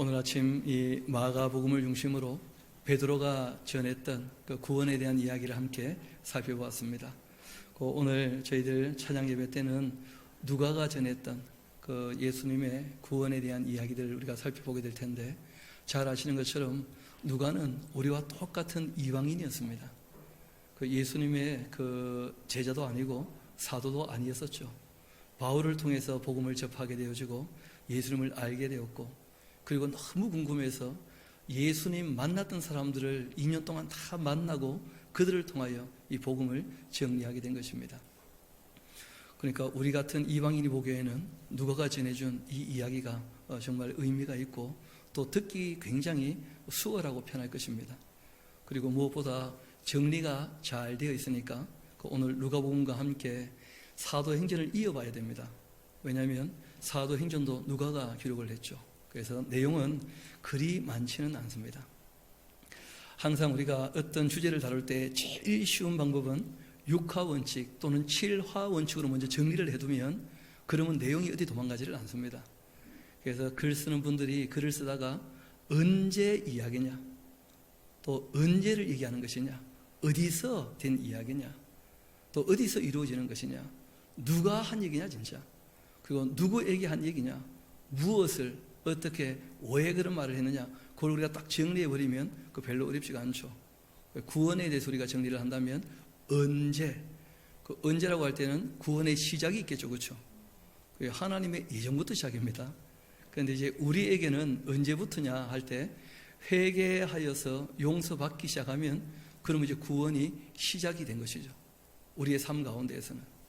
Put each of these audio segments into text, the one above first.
오늘 아침 이 마가복음을 중심으로 베드로가 전했던 그 구원에 대한 이야기를 함께 살펴보았습니다. 오늘 저희들 찬양 예배 때는 누가가 전했던 그 예수님의 구원에 대한 이야기들을 우리가 살펴보게 될 텐데, 잘 아시는 것처럼 누가는 우리와 똑같은 이방인이었습니다. 그 예수님의 그 제자도 아니고 사도도 아니었었죠. 바울을 통해서 복음을 접하게 되어지고 예수님을 알게 되었고, 그리고 너무 궁금해서 예수님 만났던 사람들을 2년 동안 다 만나고 그들을 통하여 이 복음을 정리하게 된 것입니다. 그러니까 우리 같은 이방인이 보기에는 누가가 전해준 이 이야기가 정말 의미가 있고 또 듣기 굉장히 수월하고 편할 것입니다. 그리고 무엇보다 정리가 잘 되어 있으니까 오늘 누가복음과 함께 사도행전을 이어봐야 됩니다. 왜냐하면 사도행전도 누가가 기록을 했죠. 그래서 내용은 그리 많지는 않습니다. 항상 우리가 어떤 주제를 다룰 때 제일 쉬운 방법은 6화 원칙 또는 7화 원칙으로 먼저 정리를 해두면 그러면 내용이 어디 도망가지를 않습니다. 그래서 글 쓰는 분들이 글을 쓰다가 언제 이야기냐, 또 언제를 얘기하는 것이냐, 어디서 된 이야기냐, 또 어디서 이루어지는 것이냐, 누가 한 얘기냐 진짜, 그리고 누구에게 한 얘기냐, 무엇을 어떻게 왜 그런 말을 했느냐, 그걸 우리가 딱 정리해버리면 그 별로 어렵지가 않죠. 구원에 대해서 우리가 정리를 한다면 언제, 그 언제라고 할 때는 구원의 시작이 있겠죠, 그렇죠? 하나님의 예정부터 시작입니다. 그런데 이제 우리에게는 언제부터냐 할 때 회개하여서 용서받기 시작하면 그러면 이제 구원이 시작이 된 것이죠. 우리의 삶 가운데에서는.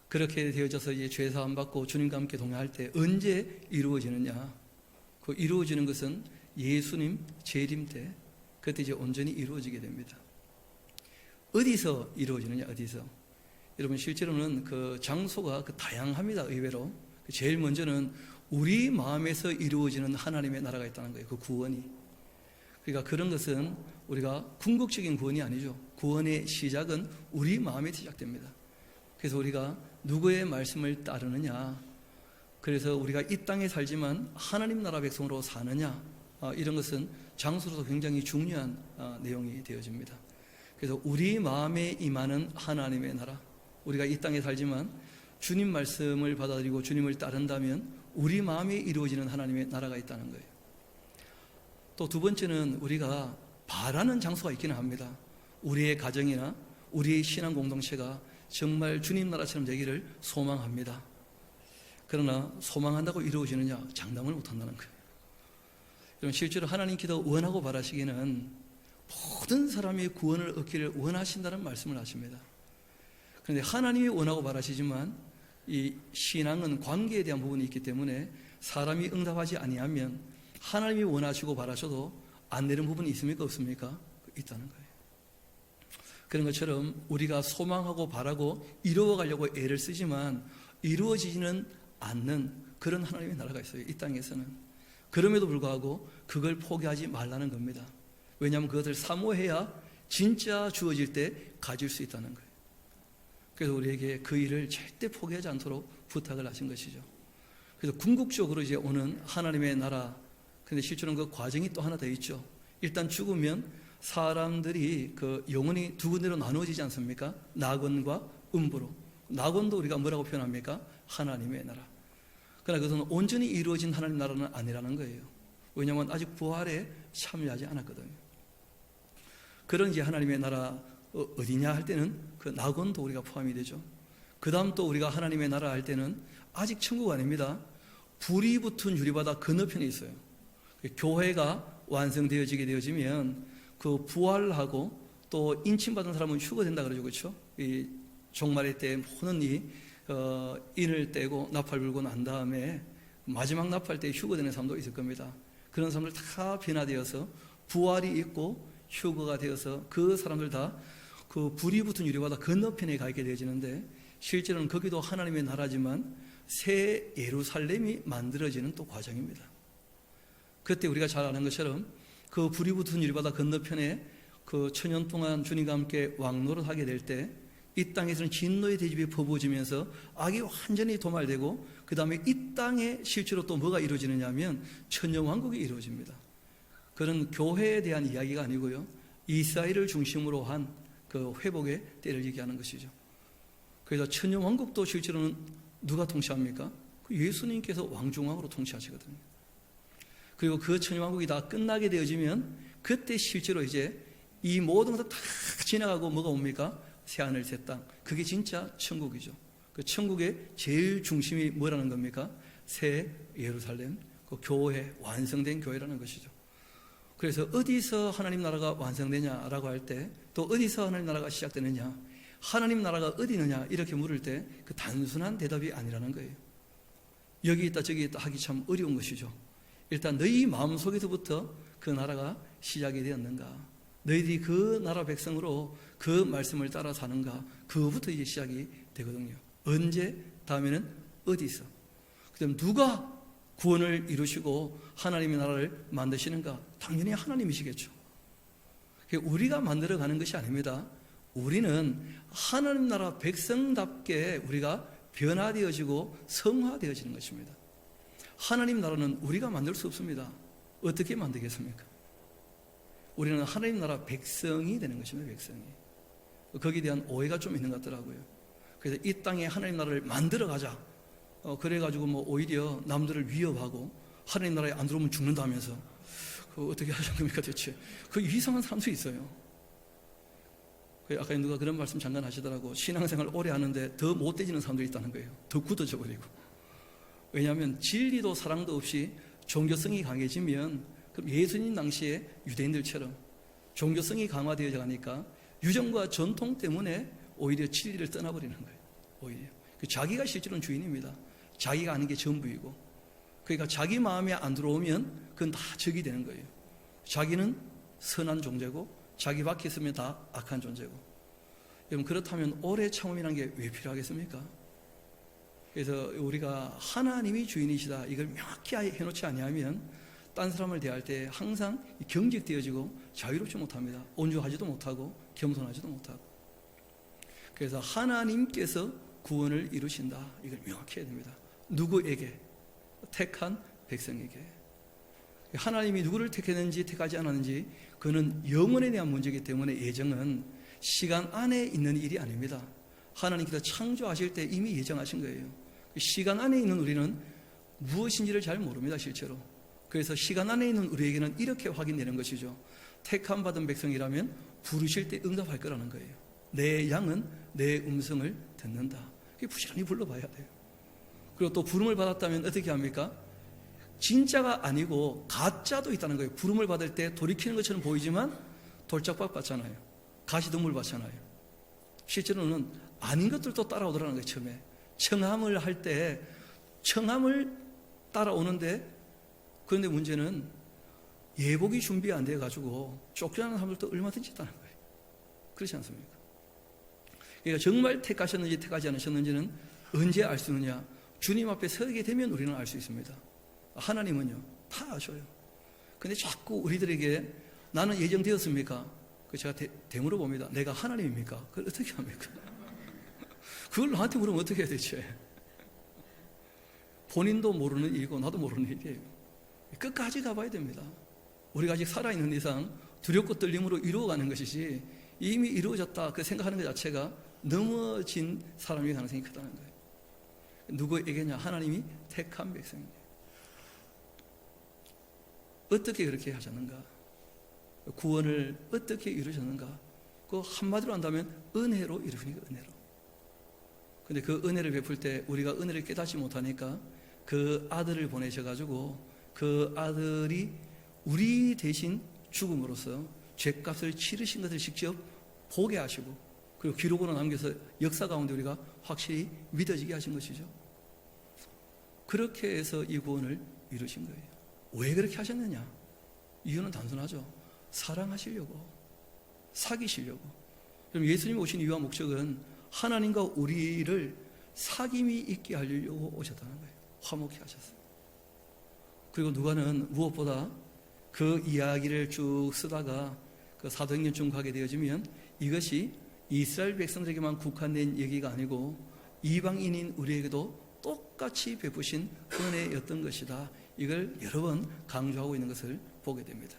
그렇게 되어져서 이제 죄사함 받고 주님과 함께 동행할 때 언제 이루어지느냐? 그 이루어지는 것은 예수님 재림 때, 그때 이제 온전히 이루어지게 됩니다. 어디서 이루어지느냐? 어디서? 여러분 실제로는 그 장소가 다양합니다. 의외로 제일 먼저는 우리 마음에서 이루어지는 하나님의 나라가 있다는 거예요. 그 구원이. 그러니까 그런 것은 우리가 궁극적인 구원이 아니죠. 구원의 시작은 우리 마음에 시작됩니다. 그래서 우리가 누구의 말씀을 따르느냐, 그래서 우리가 이 땅에 살지만 하나님 나라 백성으로 사느냐, 이런 것은 장소로도 굉장히 중요한 내용이 되어집니다. 그래서 우리 마음에 임하는 하나님의 나라, 우리가 이 땅에 살지만 주님 말씀을 받아들이고 주님을 따른다면 우리 마음에 이루어지는 하나님의 나라가 있다는 거예요. 또 두 번째는 우리가 바라는 장소가 있기는 합니다. 우리의 가정이나 우리의 신앙 공동체가 정말 주님 나라처럼 되기를 소망합니다. 그러나 소망한다고 이루어지느냐? 장담을 못한다는 거예요. 여러분 실제로 하나님께서 원하고 바라시기는 모든 사람의 구원을 얻기를 원하신다는 말씀을 하십니다. 그런데 하나님이 원하고 바라시지만 이 신앙은 관계에 대한 부분이 있기 때문에 사람이 응답하지 아니하면 하나님이 원하시고 바라셔도 안 되는 부분이 있습니까? 없습니까? 있다는 거예요. 그런 것처럼 우리가 소망하고 바라고 이루어가려고 애를 쓰지만 이루어지지는 않는 그런 하나님의 나라가 있어요. 이 땅에서는. 그럼에도 불구하고 그걸 포기하지 말라는 겁니다. 왜냐하면 그것을 사모해야 진짜 주어질 때 가질 수 있다는 거예요. 그래서 우리에게 그 일을 절대 포기하지 않도록 부탁을 하신 것이죠. 그래서 궁극적으로 이제 오는 하나님의 나라, 근데 실제로는 그 과정이 또 하나 더 있죠. 일단 죽으면 사람들이 그 영혼이 두 군데로 나누어지지 않습니까? 낙원과 음부로. 낙원도 우리가 뭐라고 표현합니까? 하나님의 나라. 그러나 그것은 온전히 이루어진 하나님 나라는 아니라는 거예요. 왜냐하면 아직 부활에 참여하지 않았거든요. 그런 이제 하나님의 나라 어디냐 할 때는 그 낙원도 우리가 포함이 되죠. 그 다음 또 우리가 하나님의 나라 할 때는 아직 천국 아닙니다. 불이 붙은 유리바다 건너편에 있어요. 교회가 완성되어지게 되어지면 그 부활하고 또 인침받은 사람은 휴거된다 그러죠, 그렇죠? 이 종말의 때 모든 인을 떼고 나팔 불고 난 다음에 마지막 나팔 때 휴거되는 사람도 있을 겁니다. 그런 사람들 다 변화되어서 부활이 있고 휴거가 되어서 그 사람들 다 그 불이 붙은 유리바다 건너편에 가 있게 되어지는데, 실제로는 거기도 하나님의 나라지만 새 예루살렘이 만들어지는 또 과정입니다. 그때 우리가 잘 아는 것처럼 그 불이 붙은 유리바다 건너편에 그 천년 동안 주님과 함께 왕노릇하게 될 때 이 땅에서는 진노의 대접이 퍼부어지면서 악이 완전히 도말되고 그 다음에 이 땅에 실제로 또 뭐가 이루어지느냐 하면 천년왕국이 이루어집니다. 그런 교회에 대한 이야기가 아니고요, 이스라엘을 중심으로 한 그 회복의 때를 얘기하는 것이죠. 그래서 천년왕국도 실제로는 누가 통치합니까? 예수님께서 왕중왕으로 통치하시거든요. 그리고 그 천년왕국이 다 끝나게 되어지면 그때 실제로 이제 이 모든 것도 다 지나가고 뭐가 옵니까? 새하늘 새 땅. 그게 진짜 천국이죠. 그 천국의 제일 중심이 뭐라는 겁니까? 새 예루살렘, 그 교회, 완성된 교회라는 것이죠. 그래서 어디서 하나님 나라가 완성되냐라고 할 때, 또 어디서 하나님 나라가 시작되느냐, 하나님 나라가 어디 있느냐 이렇게 물을 때 그 단순한 대답이 아니라는 거예요. 여기 있다 저기 있다 하기 참 어려운 것이죠. 일단 너희 마음속에서부터 그 나라가 시작이 되었는가, 너희들이 그 나라 백성으로 그 말씀을 따라 사는가, 그거부터 이제 시작이 되거든요. 언제? 다음에는 어디서? 그 다음 누가 구원을 이루시고 하나님의 나라를 만드시는가? 당연히 하나님이시겠죠. 우리가 만들어가는 것이 아닙니다. 우리는 하나님 나라 백성답게 우리가 변화되어지고 성화되어지는 것입니다. 하나님 나라는 우리가 만들 수 없습니다. 어떻게 만들겠습니까? 우리는 하나님 나라 백성이 되는 것입니다. 백성이. 거기에 대한 오해가 좀 있는 것 같더라고요. 그래서 이 땅에 하나님 나라를 만들어 가자. 그래가지고 뭐 오히려 남들을 위협하고 하나님 나라에 안 들어오면 죽는다면서 그 어떻게 하신 겁니까 대체? 그 이상한 사람도 있어요. 아까 누가 그런 말씀 잠깐 하시더라고. 신앙생활 오래 하는데 더 못되지는 사람들이 있다는 거예요. 더 굳어져 버리고. 왜냐하면 진리도 사랑도 없이 종교성이 강해지면, 그럼 예수님 당시에 유대인들처럼 종교성이 강화되어져 가니까 유전과 전통 때문에 오히려 진리를 떠나버리는 거예요. 오히려 자기가 실제로는 주인입니다. 자기가 아는 게 전부이고, 그러니까 자기 마음에 안 들어오면 그건 다 적이 되는 거예요. 자기는 선한 존재고 자기 밖에 있으면 다 악한 존재고. 여러분, 그렇다면 오래 참음이라는 게 왜 필요하겠습니까? 그래서 우리가 하나님이 주인이시다 이걸 명확히 해놓지 아니하면 딴 사람을 대할 때 항상 경직되어지고 자유롭지 못합니다. 온유하지도 못하고 겸손하지도 못하고. 그래서 하나님께서 구원을 이루신다, 이걸 명확히 해야 됩니다. 누구에게? 택한 백성에게. 하나님이 누구를 택했는지 택하지 않았는지 그는 영원에 대한 문제이기 때문에 예정은 시간 안에 있는 일이 아닙니다. 하나님께서 창조하실 때 이미 예정하신 거예요. 시간 안에 있는 우리는 무엇인지를 잘 모릅니다, 실제로. 그래서 시간 안에 있는 우리에게는 이렇게 확인되는 것이죠. 택함 받은 백성이라면 부르실 때 응답할 거라는 거예요. 내 양은 내 음성을 듣는다. 그게 부지런히 불러봐야 돼요. 그리고 또 부름을 받았다면 어떻게 합니까? 진짜가 아니고 가짜도 있다는 거예요. 부름을 받을 때 돌이키는 것처럼 보이지만 돌짝박 받잖아요. 가시덤불 받잖아요. 실제로는 아닌 것들도 따라오더라는 거예요. 처음에 청함을 할 때 청함을 따라오는데, 그런데 문제는 예복이 준비 안 돼가지고 쫓겨나는 사람들도 얼마든지 있다는 거예요. 그렇지 않습니까? 그러니까 정말 택하셨는지 택하지 않으셨는지는 언제 알 수 있느냐? 주님 앞에 서게 되면 우리는 알 수 있습니다. 하나님은요 다 아셔요. 근데 자꾸 우리들에게 나는 예정되었습니까? 제가 되물어 봅니다. 내가 하나님입니까? 그걸 어떻게 합니까? 그걸 나한테 물으면 어떻게 해야 되지? 본인도 모르는 일이고 나도 모르는 일이에요. 끝까지 가봐야 됩니다. 우리가 아직 살아있는 이상 두렵고 떨림으로 이루어가는 것이지, 이미 이루어졌다 그 생각하는 것 자체가 넘어진 사람의 가능성이 크다는 거예요. 누구에게냐? 하나님이 택한 백성이에요. 어떻게 그렇게 하셨는가? 구원을 어떻게 이루셨는가? 그 한마디로 한다면 은혜로 이루니까, 은혜로. 근데 그 은혜를 베풀 때 우리가 은혜를 깨닫지 못하니까 그 아들을 보내셔가지고 그 아들이 우리 대신 죽음으로써 죄값을 치르신 것을 직접 보게 하시고, 그리고 기록으로 남겨서 역사 가운데 우리가 확실히 믿어지게 하신 것이죠. 그렇게 해서 이 구원을 이루신 거예요. 왜 그렇게 하셨느냐? 이유는 단순하죠. 사랑하시려고, 사귀시려고. 그럼 예수님이 오신 이유와 목적은 하나님과 우리를 사귐이 있게 하려고 오셨다는 거예요. 화목케 하셨어요. 그리고 누가는 무엇보다 그 이야기를 쭉 쓰다가 그 사도행전쯤 가게 되어지면 이것이 이스라엘 백성들에게만 국한된 얘기가 아니고 이방인인 우리에게도 똑같이 베푸신 은혜였던 것이다. 이걸 여러 번 강조하고 있는 것을 보게 됩니다.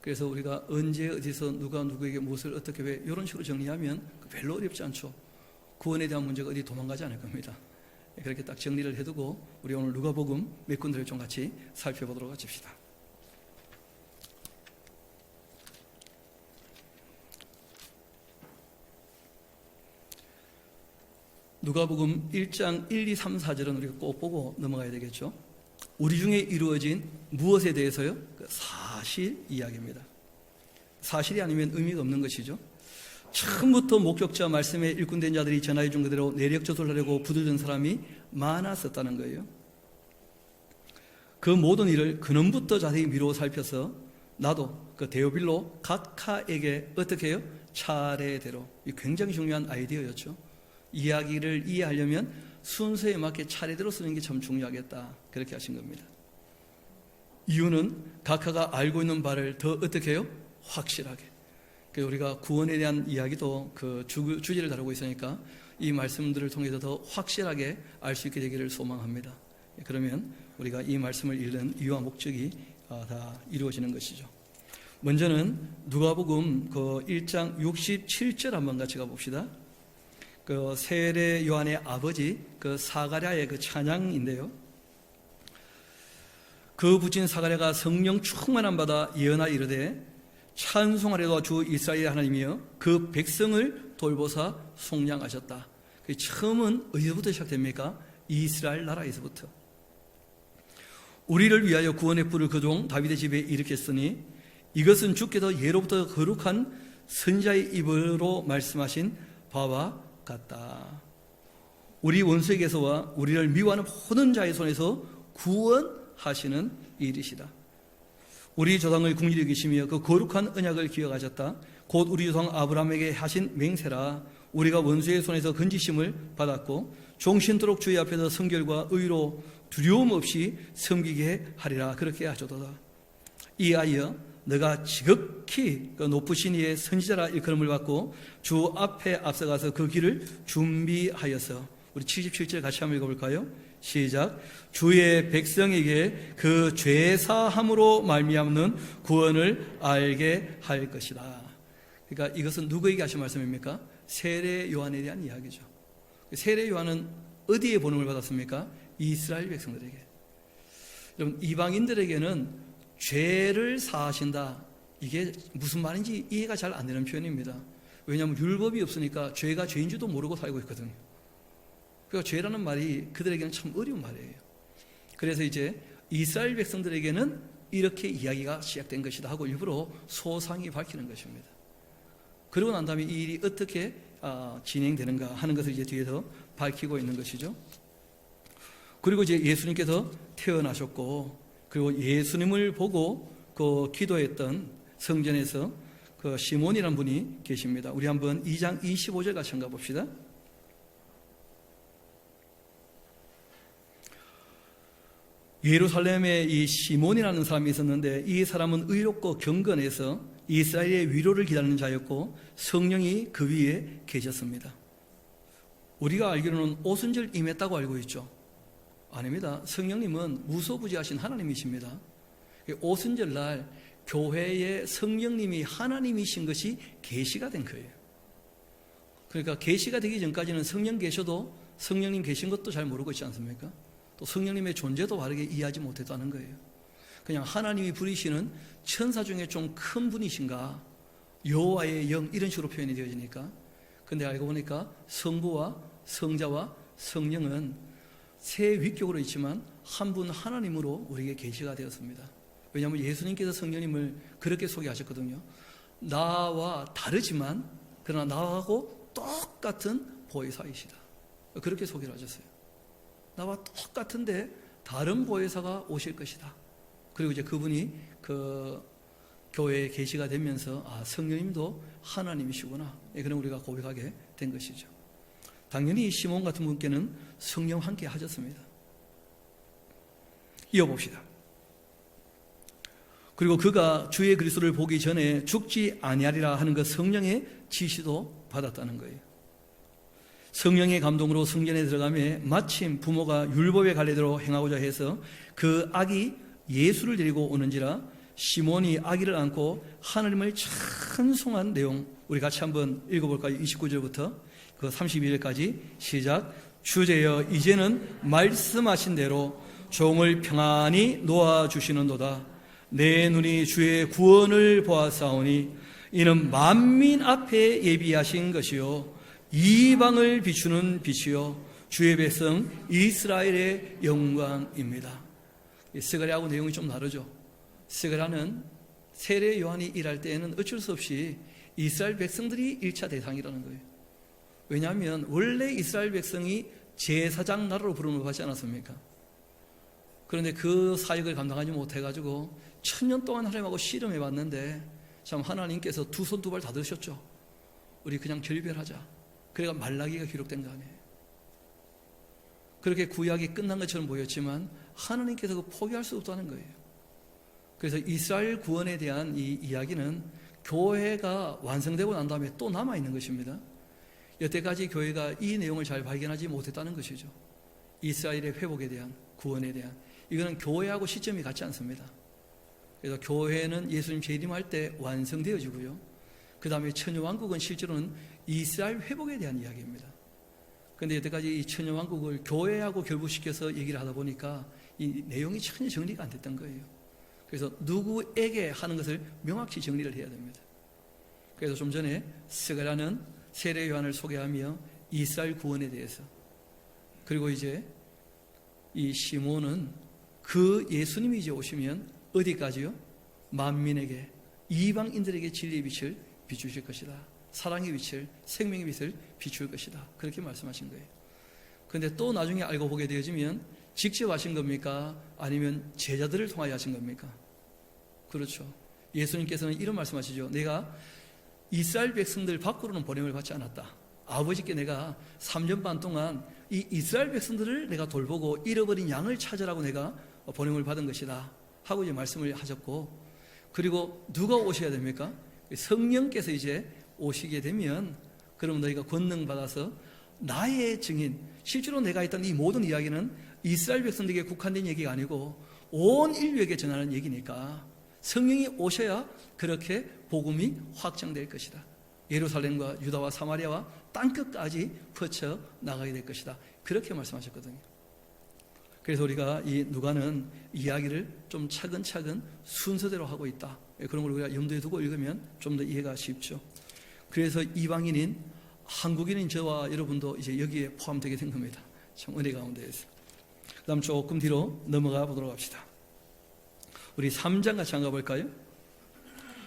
그래서 우리가 언제 어디서 누가 누구에게 무엇을 어떻게 왜 이런 식으로 정리하면 별로 어렵지 않죠. 구원에 대한 문제가 어디 도망가지 않을 겁니다. 그렇게 딱 정리를 해두고 우리 오늘 누가복음 몇 군데를 좀 같이 살펴보도록 하십시다. 누가복음 1장 1, 2, 3, 4절은 우리가 꼭 보고 넘어가야 되겠죠. 우리 중에 이루어진 무엇에 대해서요? 그 사실 이야기입니다. 사실이 아니면 의미가 없는 것이죠. 처음부터 목격자 말씀에 일꾼된 자들이 전하해 준 그대로 내력조절하려고 부들던 사람이 많았었다는 거예요. 그 모든 일을 근원부터 자세히 미루어 살펴서 나도 그 데오빌로 각하에게 어떻게 해요? 차례대로. 이 굉장히 중요한 아이디어였죠. 이야기를 이해하려면 순서에 맞게 차례대로 쓰는 게 참 중요하겠다. 그렇게 하신 겁니다. 이유는 각하가 알고 있는 바를 더 어떻게 해요? 확실하게. 우리가 구원에 대한 이야기도 그 주제를 다루고 있으니까 이 말씀들을 통해서 더 확실하게 알 수 있게 되기를 소망합니다. 그러면 우리가 이 말씀을 읽는 이유와 목적이 다 이루어지는 것이죠. 먼저는 누가복음 그 1장 67절 한번 같이 가봅시다. 그 세례 요한의 아버지 그 사가랴의 그 찬양인데요. 그 부친 사가랴가 성령 충만함 받아 예언하 이르되 찬송하려다 주 이스라엘 하나님이여 그 백성을 돌보사 속량하셨다. 그 처음은 어디서부터 시작됩니까? 이스라엘 나라에서부터. 우리를 위하여 구원의 뿔을 그 종 다윗의 집에 일으켰으니 이것은 주께서 예로부터 거룩한 선자의 입으로 말씀하신 바와 같다. 우리 원수에게서와 우리를 미워하는 모든 자의 손에서 구원하시는 일이시다. 우리 조상을 긍휼히 여기시며 그 거룩한 언약을 기억하셨다. 곧 우리 조상 아브라함에게 하신 맹세라. 우리가 원수의 손에서 건지심을 받았고 종신토록 주의 앞에서 성결과 의로 두려움 없이 섬기게 하리라. 그렇게 하셨도다. 이하여 너가 지극히 그 높으신 이의 선지자라 일컬음을 받고 주 앞에 앞서가서 그 길을 준비하여서 우리 77절 같이 한번 읽어볼까요? 시작. 주의 백성에게 그 죄사함으로 말미암는 구원을 알게 할 것이다. 그러니까 이것은 누구에게 하신 말씀입니까? 세례 요한에 대한 이야기죠. 세례 요한은 어디에 본음을 받았습니까? 이스라엘 백성들에게. 여러분, 이방인들에게는 죄를 사하신다. 이게 무슨 말인지 이해가 잘 안 되는 표현입니다. 왜냐하면 율법이 없으니까 죄가 죄인 줄도 모르고 살고 있거든요. 그러니까 죄라는 말이 그들에게는 참 어려운 말이에요. 그래서 이제 이스라엘 백성들에게는 이렇게 이야기가 시작된 것이다 하고 일부러 소상히 밝히는 것입니다. 그러고 난 다음에 이 일이 어떻게 진행되는가 하는 것을 이제 뒤에서 밝히고 있는 것이죠. 그리고 이제 예수님께서 태어나셨고 그리고 예수님을 보고 그 기도했던 성전에서 그 시몬이라는 분이 계십니다. 우리 한번 2장 25절 같이 한번 봅시다. 예루살렘에 이 시몬이라는 사람이 있었는데 이 사람은 의롭고 경건해서 이스라엘의 위로를 기다리는 자였고 성령이 그 위에 계셨습니다. 우리가 알기로는 오순절 임했다고 알고 있죠. 아닙니다. 성령님은 무소부지하신 하나님이십니다. 오순절날 교회에 성령님이 하나님이신 것이 계시가 된 거예요. 그러니까 계시가 되기 전까지는 성령 계셔도 성령님 계신 것도 잘 모르고 있지 않습니까? 또 성령님의 존재도 바르게 이해하지 못했다는 거예요. 그냥 하나님이 부리시는 천사 중에 좀 큰 분이신가, 여호와의 영 이런 식으로 표현이 되어지니까. 근데 알고 보니까 성부와 성자와 성령은 세 위격으로 있지만 한 분 하나님으로 우리에게 계시가 되었습니다. 왜냐하면 예수님께서 성령님을 그렇게 소개하셨거든요. 나와 다르지만 그러나 나하고 똑같은 보혜사이시다. 그렇게 소개를 하셨어요. 나와 똑같은데 다른 보혜사가 오실 것이다. 그리고 이제 그분이 그 교회에 계시가 되면서 성령님도 하나님이시구나. 그런 우리가 고백하게 된 것이죠. 당연히 시몬 같은 분께는 성령 함께 하셨습니다. 이어봅시다. 그리고 그가 주의 그리스도를 보기 전에 죽지 아니하리라 하는 그 성령의 지시도 받았다는 거예요. 성령의 감동으로 성전에 들어가며 마침 부모가 율법의 갈래대로 행하고자 해서 그 아기 예수를 데리고 오는지라 시몬이 아기를 안고 하나님을 찬송한 내용, 우리 같이 한번 읽어볼까요? 29절부터 그 32절까지 시작. 주제여 이제는 말씀하신 대로 종을 평안히 놓아주시는도다. 내 눈이 주의 구원을 보았사오니 이는 만민 앞에 예비하신 것이요 이방을 비추는 빛이요 주의 백성 이스라엘의 영광입니다. 스가랴하고 내용이 좀 다르죠. 스가랴는 세례 요한이 일할 때에는 어쩔 수 없이 이스라엘 백성들이 1차 대상이라는 거예요. 왜냐하면 원래 이스라엘 백성이 제사장 나라로 부름을 받지 않았습니까? 그런데 그 사역을 감당하지 못해가지고 1000년 동안 하나님하고 씨름해 봤는데 참 하나님께서 두 손 두 발 다 드셨죠. 우리 그냥 결별하자. 그래가 말라기가 기록된 거 아니에요. 그렇게 구약이 끝난 것처럼 보였지만 하나님께서 그 포기할 수 없다는 거예요. 그래서 이스라엘 구원에 대한 이 이야기는 교회가 완성되고 난 다음에 또 남아있는 것입니다. 여태까지 교회가 이 내용을 잘 발견하지 못했다는 것이죠. 이스라엘의 회복에 대한, 구원에 대한. 이거는 교회하고 시점이 같지 않습니다. 그래서 교회는 예수님 재림할 때 완성되어지고요. 그 다음에 천여왕국은 실제로는 이스라엘 회복에 대한 이야기입니다. 그런데 여태까지 이 천여왕국을 교회하고 결부시켜서 얘기를 하다 보니까 이 내용이 전혀 정리가 안 됐던 거예요. 그래서 누구에게 하는 것을 명확히 정리를 해야 됩니다. 그래서 좀 전에 스가랴는 세례 요한을 소개하며 이스라엘 구원에 대해서, 그리고 이제 이 시몬은 그 예수님이 이제 오시면 어디까지요? 만민에게, 이방인들에게 진리의 빛을 비추실 것이다. 사랑의 빛을, 생명의 빛을 비출 것이다. 그렇게 말씀하신 거예요. 그런데 또 나중에 알고 보게 되어지면 직접 하신 겁니까? 아니면 제자들을 통하여 하신 겁니까? 그렇죠. 예수님께서는 이런 말씀하시죠. 내가 이스라엘 백성들 밖으로는 보냄을 받지 않았다. 아버지께 내가 3년 반 동안 이 이스라엘 백성들을 내가 돌보고 잃어버린 양을 찾으라고 내가 보냄을 받은 것이다 하고 이제 말씀을 하셨고, 그리고 누가 오셔야 됩니까? 성령께서 이제 오시게 되면 그러면 너희가 권능 받아서 나의 증인, 실제로 내가 했던 이 모든 이야기는 이스라엘 백성들에게 국한된 얘기가 아니고 온 인류에게 전하는 얘기니까 성령이 오셔야 그렇게 복음이 확장될 것이다. 예루살렘과 유다와 사마리아와 땅끝까지 퍼쳐 나가게 될 것이다. 그렇게 말씀하셨거든요. 그래서 우리가 이 누가는 이야기를 좀 차근차근 순서대로 하고 있다. 그런 걸 우리가 염두에 두고 읽으면 좀 더 이해가 쉽죠. 그래서 이방인인 한국인인 저와 여러분도 이제 여기에 포함되게 된 겁니다. 참 은혜 가운데에서. 그 다음 조금 뒤로 넘어가 보도록 합시다. 우리 3장 같이 한가 볼까요?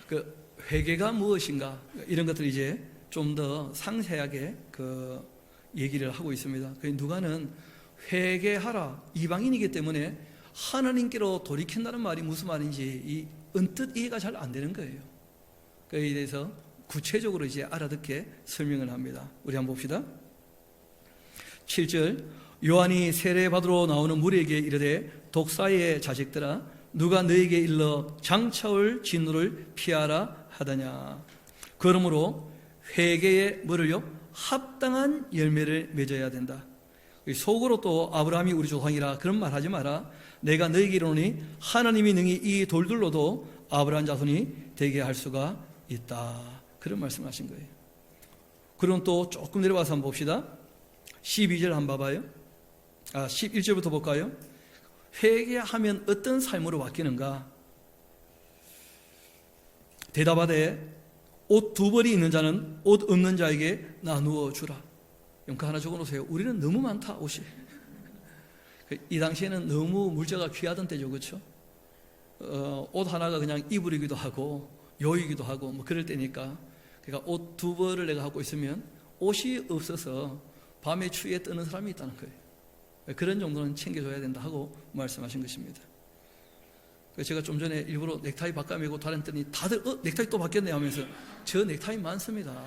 그 회개가 무엇인가 이런 것들 이제 좀 더 상세하게 그 얘기를 하고 있습니다. 그 누가는 회개하라, 이방인이기 때문에 하나님께로 돌이킨다는 말이 무슨 말인지 이 언뜻 이해가 잘 안 되는 거예요. 그에 대해서 구체적으로 이제 알아듣게 설명을 합니다. 우리 한번 봅시다. 7절, 요한이 세례받으러 나오는 무리에게 이르되 독사의 자식들아 누가 너에게 일러 장차올 진노를 피하라 하더냐. 그러므로 회개의 뭐를요? 합당한 열매를 맺어야 된다. 속으로 또 아브라함이 우리 조상이라 그런 말 하지 마라. 내가 너에게 이르노니 하나님이 능히 이 돌들로도 아브라함 자손이 되게 할 수가 있다. 그런 말씀을 하신 거예요. 그럼 또 조금 내려와서 한번 봅시다. 12절 한번 봐봐요. 11절부터 볼까요? 회개하면 어떤 삶으로 바뀌는가? 대답하되 옷 2벌이 있는 자는 옷 없는 자에게 나누어 주라. 그 하나 적어놓으세요. 우리는 너무 많다, 옷이. 이 당시에는 너무 물자가 귀하던 때죠, 그렇죠? 옷 하나가 그냥 이불이기도 하고 요이기도 하고 뭐 그럴 때니까. 그러니까 옷 2벌을 내가 갖고 있으면 옷이 없어서 밤에 추위에 뜨는 사람이 있다는 거예요. 그런 정도는 챙겨줘야 된다 하고 말씀하신 것입니다. 제가 좀 전에 일부러 넥타이 바꿔매고 다녔더니 다들 넥타이 또 바뀌었네 하면서 저 넥타이 많습니다.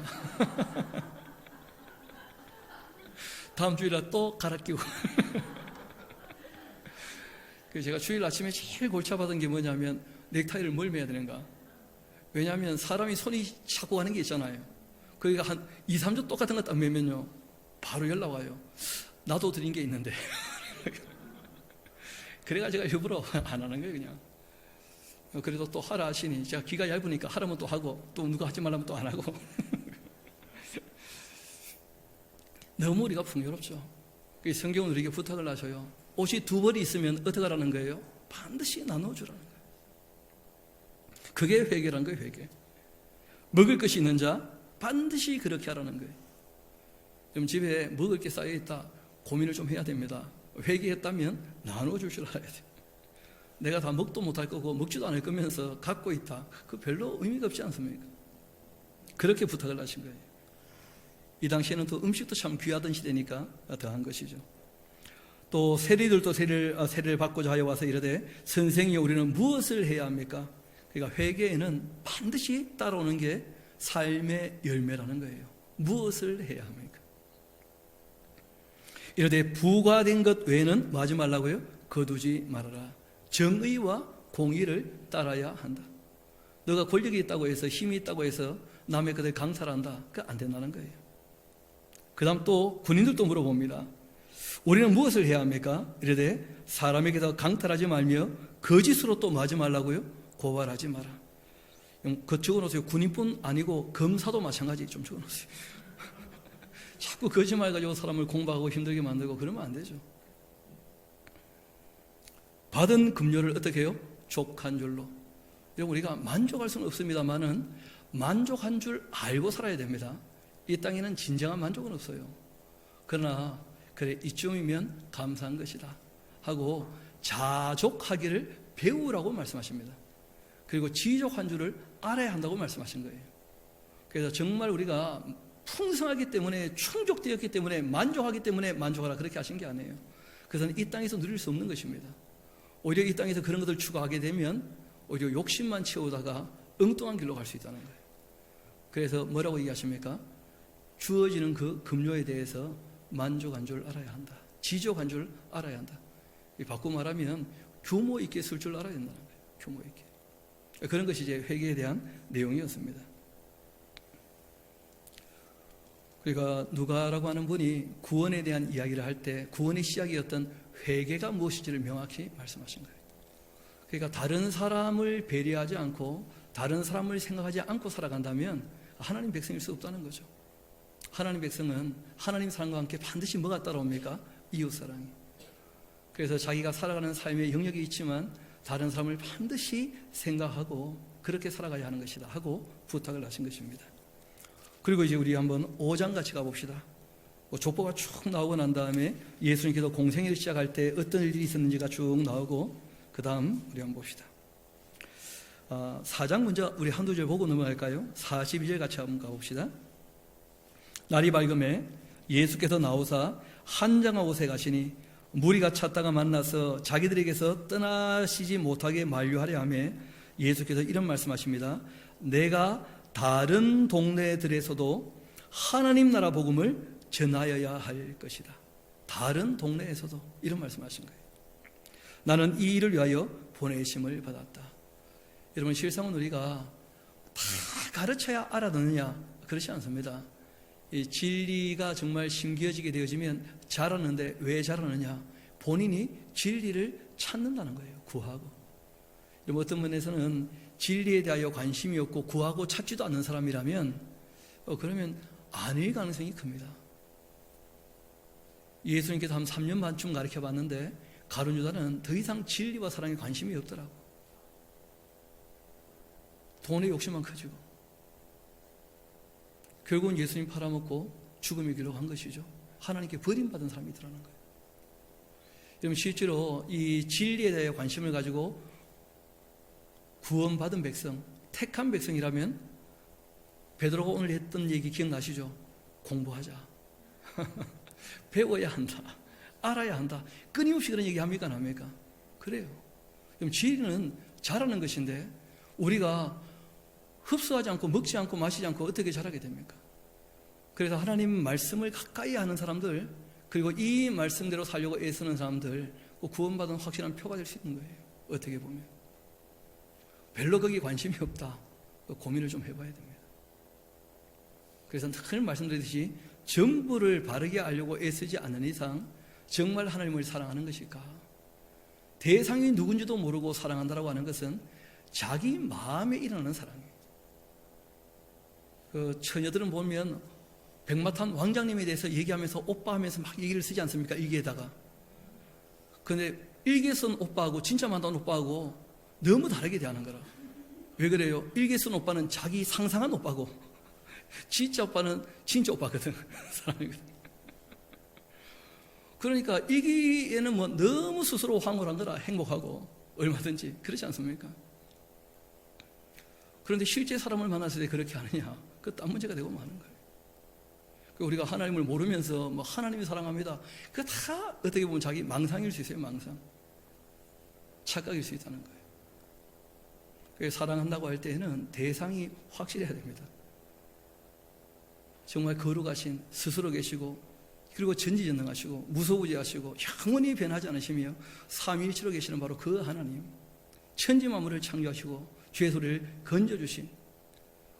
다음 주일날 또 갈아 끼고. 그래서 제가 주일 아침에 제일 골치 아팠던 게 뭐냐면 넥타이를 뭘 매야 되는가? 왜냐하면 사람이 손이 자꾸 가는 게 있잖아요. 그러니까 한 2, 3주 똑같은 거 딱 매면요 바로 연락 와요. 나도 드린 게 있는데. 그래가지고 제가 일부러 안 하는 거예요 그냥. 그래도 또 하라 하시니 제가 귀가 얇으니까 하라면 또 하고 또 누가 하지 말라면 또 안 하고. 너무 우리가 풍요롭죠. 성경은 우리에게 부탁을 하셔요. 옷이 2벌이 있으면 어떻게 하라는 거예요? 반드시 나눠주라는 거예요. 그게 회개란 거예요. 회개. 먹을 것이 있는 자 반드시 그렇게 하라는 거예요. 그럼 집에 먹을 게 쌓여있다 고민을 좀 해야 됩니다. 회개했다면 나눠줄 줄 알아야 돼요. 내가 다 먹도 못할 거고 먹지도 않을 거면서 갖고 있다, 그 별로 의미가 없지 않습니까? 그렇게 부탁을 하신 거예요. 이 당시에는 또 음식도 참 귀하던 시대니까 더한 것이죠. 또 세리들도 세례를 받고자 하여 와서 이르되 선생이 우리는 무엇을 해야 합니까? 그러니까 회개에는 반드시 따라오는 게 삶의 열매라는 거예요. 무엇을 해야 합니까? 이르되 부과된 것 외에는 뭐 하지 말라고요? 거두지 말아라. 정의와 공의를 따라야 한다. 너가 권력이 있다고 해서 힘이 있다고 해서 남의 것을 강탈한다, 그거 안 된다는 거예요. 그 다음 또 군인들도 물어봅니다. 우리는 무엇을 해야 합니까? 이르되 사람에게서 강탈하지 말며 거짓으로 또 뭐 하지 말라고요? 고발하지 마라. 그 적어놓으세요. 군인뿐 아니고 검사도 마찬가지 좀 적어놓으세요. 자꾸 거짓말 가지고 사람을 공부하고 힘들게 만들고 그러면 안 되죠. 받은 급료를 어떻게 해요? 족한 줄로. 여러분, 우리가 만족할 수는 없습니다만은 만족한 줄 알고 살아야 됩니다. 이 땅에는 진정한 만족은 없어요. 그러나 그래 이쯤이면 감사한 것이다 하고 자족하기를 배우라고 말씀하십니다. 그리고 지족한 줄을 알아야 한다고 말씀하신 거예요. 그래서 정말 우리가 풍성하기 때문에, 충족되었기 때문에, 만족하기 때문에 만족하라 그렇게 하신 게 아니에요. 그것은 이 땅에서 누릴 수 없는 것입니다. 오히려 이 땅에서 그런 것을 추구하게 되면 오히려 욕심만 채우다가 엉뚱한 길로 갈 수 있다는 거예요. 그래서 뭐라고 얘기하십니까? 주어지는 그 급료에 대해서 만족한 줄 알아야 한다. 지족한 줄 알아야 한다. 바꾸고 말하면 규모 있게 쓸 줄 알아야 된다는 거예요. 규모 있게. 그런 것이 이제 회개에 대한 내용이었습니다. 그러니까 누가라고 하는 분이 구원에 대한 이야기를 할 때 구원의 시작이었던 회개가 무엇인지를 명확히 말씀하신 거예요. 그러니까 다른 사람을 배려하지 않고 다른 사람을 생각하지 않고 살아간다면 하나님 백성일 수 없다는 거죠. 하나님 백성은 하나님 사랑과 함께 반드시 뭐가 따라옵니까? 이웃사랑이. 그래서 자기가 살아가는 삶의 영역이 있지만 다른 사람을 반드시 생각하고 그렇게 살아가야 하는 것이다 하고 부탁을 하신 것입니다. 그리고 이제 우리 한번 5장 같이 가봅시다. 족보가 쭉 나오고 난 다음에 예수님께서 공생애를 시작할 때 어떤 일이 있었는지가 쭉 나오고 그 다음 우리 한번 봅시다. 4장 먼저 우리 한두 절 보고 넘어갈까요? 42절 같이 한번 가봅시다. 날이 밝음에 예수께서 나오사 한장한 옷에 가시니 무리가 찾다가 만나서 자기들에게서 떠나시지 못하게 만류하려 하며 예수께서 이런 말씀하십니다. 내가 다른 동네들에서도 하나님 나라 복음을 전하여야 할 것이다. 다른 동네에서도 이런 말씀하신 거예요. 나는 이 일을 위하여 보내심을 받았다. 여러분, 실상은 우리가 다 가르쳐야 알아듣느냐? 그렇지 않습니다. 이 진리가 정말 심겨지게 되어지면 자라는데 왜 자라느냐? 본인이 진리를 찾는다는 거예요. 구하고. 여러분, 어떤 면에서는 진리에 대하여 관심이 없고 구하고 찾지도 않는 사람이라면 그러면 아닐 가능성이 큽니다. 예수님께서 한 3년 반쯤 가르쳐 봤는데 가룟 유다는 더 이상 진리와 사랑에 관심이 없더라고. 돈의 욕심만 커지고 결국은 예수님 팔아먹고 죽음의 길로 간 것이죠. 하나님께 버림받은 사람이 더라는 거예요. 여러분, 실제로 이 진리에 대해 관심을 가지고 구원받은 백성, 택한 백성이라면 베드로가 오늘 했던 얘기 기억나시죠? 공부하자. 배워야 한다. 알아야 한다. 끊임없이 그런 얘기 합니까? 안 합니까? 그래요. 그럼 진리는 자라는 것인데 우리가 흡수하지 않고 먹지 않고 마시지 않고 어떻게 자라게 됩니까? 그래서 하나님 말씀을 가까이 하는 사람들, 그리고 이 말씀대로 살려고 애쓰는 사람들, 구원받은 확실한 표가 될 수 있는 거예요. 어떻게 보면 별로 거기에 관심이 없다. 고민을 좀 해봐야 됩니다. 그래서 늘 말씀드렸듯이 정보를 바르게 알려고 애쓰지 않는 이상 정말 하나님을 사랑하는 것일까? 대상이 누군지도 모르고 사랑한다라고 하는 것은 자기 마음에 일어나는 사랑이에요. 그 처녀들은 보면 백마탄 왕장님에 대해서 얘기하면서 오빠 하면서 막 얘기를 쓰지 않습니까? 일기에다가. 근데 일기에 쓴 오빠하고 진짜 만난 오빠하고 너무 다르게 대하는 거라. 왜 그래요? 일기에 쓴 오빠는 자기 상상한 오빠고 진짜 오빠는 진짜 오빠거든. 사람이거든. 그러니까 일기에는 뭐 너무 스스로 황홀한 거라 행복하고 얼마든지 그렇지 않습니까? 그런데 실제 사람을 만났을 때 그렇게 하느냐? 그 딴 문제가 되고 마는 거예요. 우리가 하나님을 모르면서 뭐 하나님이 사랑합니다. 그거 다 어떻게 보면 자기 망상일 수 있어요. 망상. 착각일 수 있다는 거예요. 그래서 사랑한다고 할 때는 대상이 확실해야 됩니다. 정말 거룩하신 스스로 계시고 그리고 전지전능하시고 무소부지하시고 영원히 변하지 않으시며 삼위일체로 계시는 바로 그 하나님, 천지만물을 창조하시고 죄의 소리를 건져주신,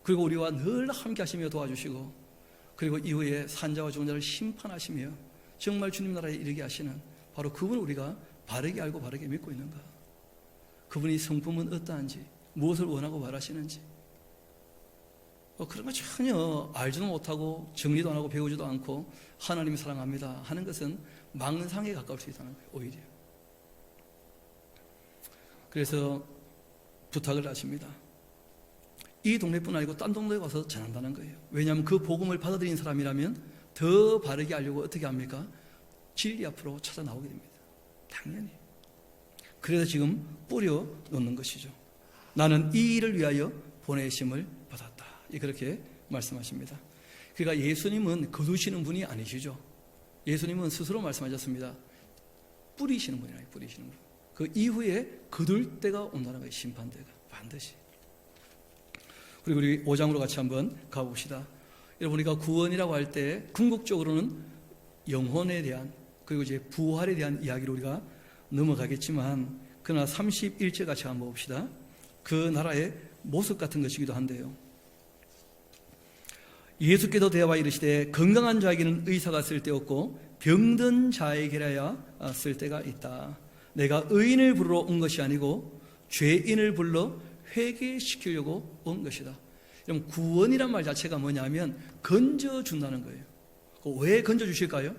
그리고 우리와 늘 함께 하시며 도와주시고, 그리고 이후에 산자와 죽은 자를 심판하시며 정말 주님 나라에 이르게 하시는 바로 그분을 우리가 바르게 알고 바르게 믿고 있는가? 그분이 성품은 어떠한지, 무엇을 원하고 바라시는지 그런 거 전혀 알지도 못하고 정리도 안 하고 배우지도 않고 하나님이 사랑합니다 하는 것은 망상에 가까울 수 있다는 거예요. 오히려. 그래서 부탁을 하십니다. 이 동네뿐 아니고 딴 동네에 가서 전한다는 거예요. 왜냐하면 그 복음을 받아들인 사람이라면 더 바르게 알려고 어떻게 합니까? 진리 앞으로 찾아 나오게 됩니다. 당연히. 그래서 지금 뿌려 놓는 것이죠. 나는 이 일을 위하여 보내심을 받았다. 그렇게 말씀하십니다. 그러니까 예수님은 거두시는 분이 아니시죠. 예수님은 스스로 말씀하셨습니다. 뿌리시는 분이에요. 뿌리시는 분. 그 이후에 거둘 때가 온다는 거예요. 심판대가 반드시. 그리고 우리 5장으로 같이 한번 가봅시다. 여러분, 우리가 구원이라고 할 때 궁극적으로는 영혼에 대한 그리고 이제 부활에 대한 이야기로 우리가 넘어가겠지만, 그러나 31절 같이 한번 봅시다. 그 나라의 모습 같은 것이기도 한데요. 예수께서 대하여 이르시되 건강한 자에게는 의사가 쓸데없고 병든 자에게라야 쓸데가 있다. 내가 의인을 부르러 온 것이 아니고 죄인을 불러 회개시키려고 온 것이다. 그럼 구원이란 말 자체가 뭐냐면 건져준다는 거예요. 왜 건져주실까요?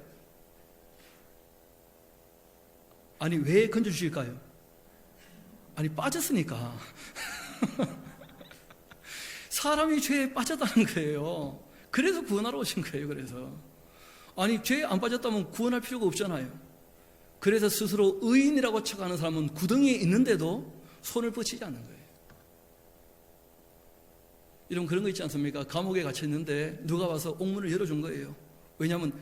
아니, 왜 건져주실까요? 아니, 빠졌으니까. 사람이 죄에 빠졌다는 거예요. 그래서 구원하러 오신 거예요. 그래서 아니, 죄에 안 빠졌다면 구원할 필요가 없잖아요. 그래서 스스로 의인이라고 척하는 사람은 구덩이에 있는데도 손을 뻗치지 않는 거예요. 이런 그런 거 있지 않습니까? 감옥에 갇혀있는데 누가 와서 옥문을 열어준 거예요. 왜냐하면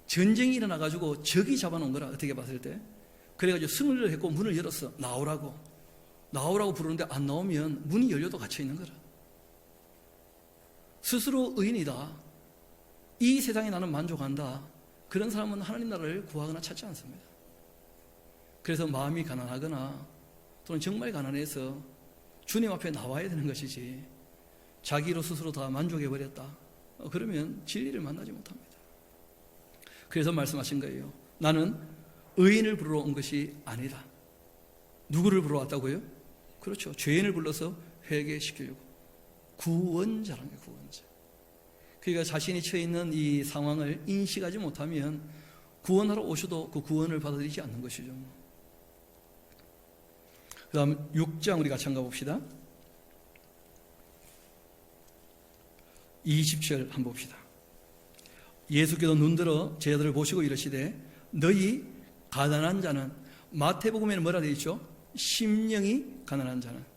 전쟁이 일어나가지고 적이 잡아놓은 거라, 어떻게 봤을 때. 그래가지고 승리를 했고 문을 열었어. 나오라고 부르는데 안 나오면 문이 열려도 갇혀있는 거라. 스스로 의인이다, 이 세상에 나는 만족한다, 그런 사람은 하나님 나라를 구하거나 찾지 않습니다. 그래서 마음이 가난하거나 또는 정말 가난해서 주님 앞에 나와야 되는 것이지, 자기로 스스로 다 만족해버렸다, 그러면 진리를 만나지 못합니다. 그래서 말씀하신 거예요. 나는 의인을 부르러 온 것이 아니다. 누구를 부르러 왔다고요? 그렇죠. 죄인을 불러서 회개시키려고. 구원자라는 거예요. 구원자. 그러니까 자신이 처해 있는 이 상황을 인식하지 못하면 구원하러 오셔도 그 구원을 받아들이지 않는 것이죠. 그 다음 6장 우리 같이 한번 봅시다. 20절 한번 봅시다. 예수께서 눈들어 제자들을 보시고 이르시되 너희 가난한 자는, 마태복음에는 뭐라 되어 있죠? 심령이 가난한 자는.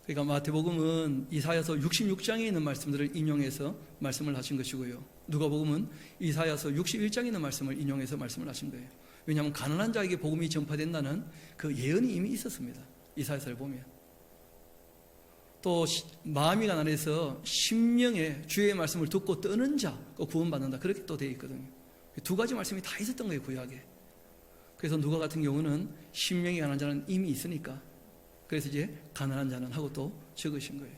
그러니까 마태복음은 이사야서 66장에 있는 말씀들을 인용해서 말씀을 하신 것이고요. 누가복음은 이사야서 61장에 있는 말씀을 인용해서 말씀을 하신 거예요. 왜냐하면 가난한 자에게 복음이 전파된다는 그 예언이 이미 있었습니다. 이사야서를 보면. 또 마음이 가난해서 심령에 주의 말씀을 듣고 떠는 자 구원받는다, 그렇게 또 되어 있거든요. 두 가지 말씀이 다 있었던 거예요, 구약에. 그래서 누가 같은 경우는 심령이 가난한 자는 이미 있으니까, 그래서 이제 가난한 자는 하고 또 적으신 거예요.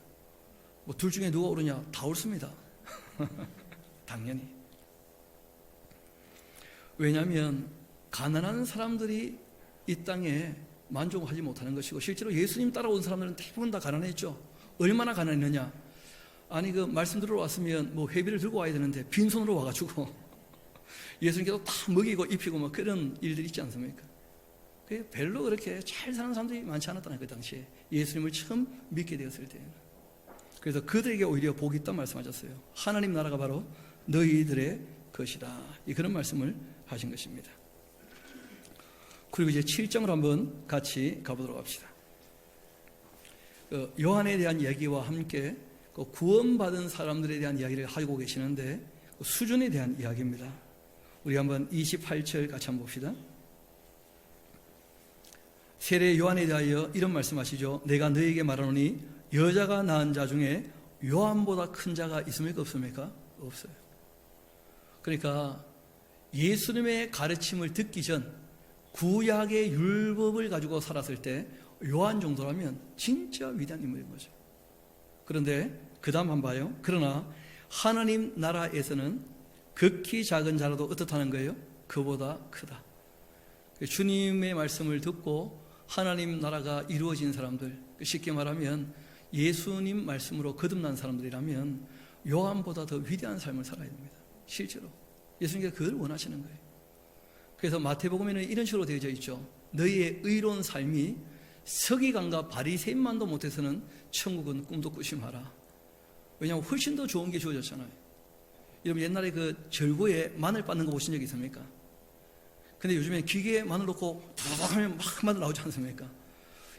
뭐 둘 중에 누가 옳으냐? 다 옳습니다. 당연히. 왜냐하면 가난한 사람들이 이 땅에 만족하지 못하는 것이고, 실제로 예수님 따라온 사람들은 대부분 다 가난했죠. 얼마나 가난했느냐? 아니 그 말씀 들어왔으면 뭐 회비를 들고 와야 되는데 빈손으로 와가지고 예수님께서 다 먹이고 입히고 뭐 그런 일들이 있지 않습니까? 별로 그렇게 잘 사는 사람들이 많지 않았다는 그 당시에 예수님을 처음 믿게 되었을 때에는. 그래서 그들에게 오히려 복이 있다고 말씀하셨어요. 하나님 나라가 바로 너희들의 것이다, 그런 말씀을 하신 것입니다. 그리고 이제 7장으로 한번 같이 가보도록 합시다. 요한에 대한 이야기와 함께 구원받은 사람들에 대한 이야기를 하고 계시는데, 수준에 대한 이야기입니다. 우리 한번 28절 같이 한번 봅시다. 세례 요한에 대하여 이런 말씀하시죠. 내가 너에게 말하노니 여자가 낳은 자 중에 요한보다 큰 자가 있습니까? 없습니까? 없어요. 그러니까 예수님의 가르침을 듣기 전 구약의 율법을 가지고 살았을 때 요한 정도라면 진짜 위대한 인물인 거죠. 그런데 그 다음 한번 봐요. 그러나 하나님 나라에서는 극히 작은 자라도 어떻다는 거예요? 그보다 크다. 주님의 말씀을 듣고 하나님 나라가 이루어진 사람들, 쉽게 말하면 예수님 말씀으로 거듭난 사람들이라면 요한보다 더 위대한 삶을 살아야 됩니다. 실제로 예수님께서 그걸 원하시는 거예요. 그래서 마태복음에는 이런 식으로 되어져 있죠. 너희의 의로운 삶이 서기관과 바리새인만도 못해서는 천국은 꿈도 꾸지 마라. 왜냐하면 훨씬 더 좋은 게 주어졌잖아요. 여러분 옛날에 그 절구에 마늘 빻는 거 보신 적 있습니까? 근데 요즘에 기계에 마늘 넣고 탁 하면 막 마늘 나오지 않습니까?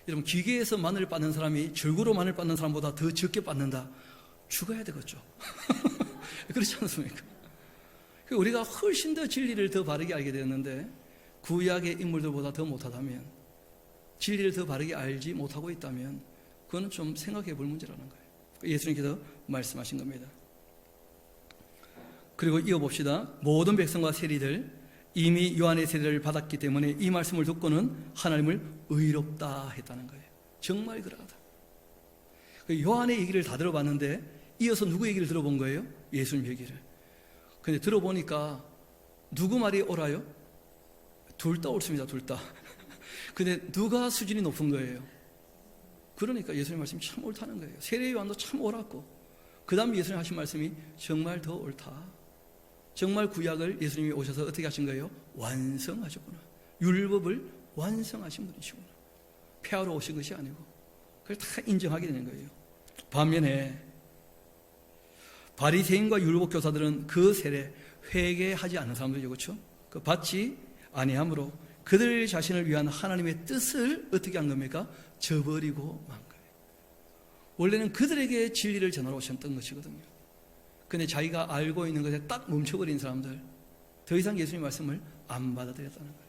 여러분 기계에서 마늘 빻는 사람이 절구로 마늘 빻는 사람보다 더 적게 빻는다? 죽어야 되겠죠. 그렇지 않습니까? 우리가 훨씬 더 진리를 더 바르게 알게 되었는데 구약의 인물들보다 더 못하다면, 진리를 더 바르게 알지 못하고 있다면 그거는 좀 생각해 볼 문제라는 거예요. 예수님께서 말씀하신 겁니다. 그리고 이어봅시다. 모든 백성과 세리들 이미 요한의 세례를 받았기 때문에 이 말씀을 듣고는 하나님을 의롭다 했다는 거예요. 정말 그러하다. 요한의 얘기를 다 들어봤는데 이어서 누구 얘기를 들어본 거예요? 예수님 얘기를. 근데 들어보니까 누구 말이 옳아요? 둘 다 옳습니다. 둘 다. 근데 누가 수준이 높은 거예요? 그러니까 예수님 말씀이 참 옳다는 거예요. 세례 요한도 참 옳았고, 그 다음 예수님 하신 말씀이 정말 더 옳다. 정말 구약을 예수님이 오셔서 어떻게 하신 거예요? 완성하셨구나. 율법을 완성하신 분이시구나. 폐하러 오신 것이 아니고 그걸 다 인정하게 되는 거예요. 반면에 바리새인과 율법 교사들은 그 세례 회개하지 않는 사람들이죠. 그렇죠? 그 받지 아니함으로 그들 자신을 위한 하나님의 뜻을 어떻게 한 겁니까? 저버리고 만 거예요. 원래는 그들에게 진리를 전하러 오셨던 것이거든요. 근데 자기가 알고 있는 것에 딱 멈춰버린 사람들, 더 이상 예수님 말씀을 안 받아들였다는 거예요.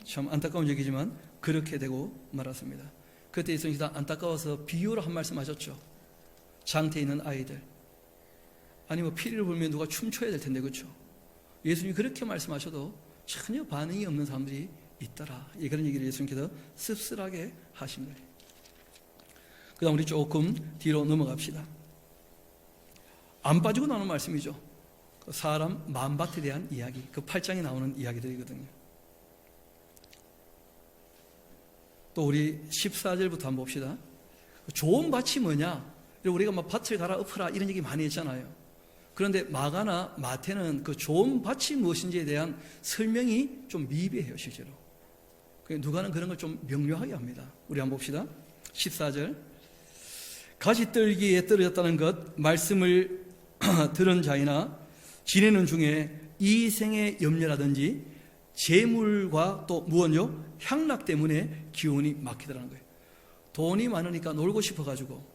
참 안타까운 얘기지만 그렇게 되고 말았습니다. 그때 예수님께서 안타까워서 비유로 한 말씀 하셨죠. 장태에 있는 아이들, 아니 뭐 피리를 불면 누가 춤춰야 될 텐데, 그렇죠? 예수님이 그렇게 말씀하셔도 전혀 반응이 없는 사람들이 있더라. 그런 얘기를 예수님께서 씁쓸하게 하신 거예요. 그 다음 우리 조금 뒤로 넘어갑시다. 안 빠지고 나오는 말씀이죠. 사람 만밭에 대한 이야기, 그 8장에 나오는 이야기들이거든요. 또 우리 14절부터 한번 봅시다. 좋은 밭이 뭐냐? 우리가 막 밭을 갈아 엎어라 이런 얘기 많이 했잖아요. 그런데 마가나 마태는 그 좋은 밭이 무엇인지에 대한 설명이 좀 미비해요, 실제로. 누가는 그런 걸 좀 명료하게 합니다. 우리 한번 봅시다. 14절. 가시떨기에 떨어졌다는 것, 말씀을 들은 자이나 지내는 중에 이 생의 염려라든지 재물과 또 무언요? 향락 때문에 기운이 막히더라는 거예요. 돈이 많으니까 놀고 싶어가지고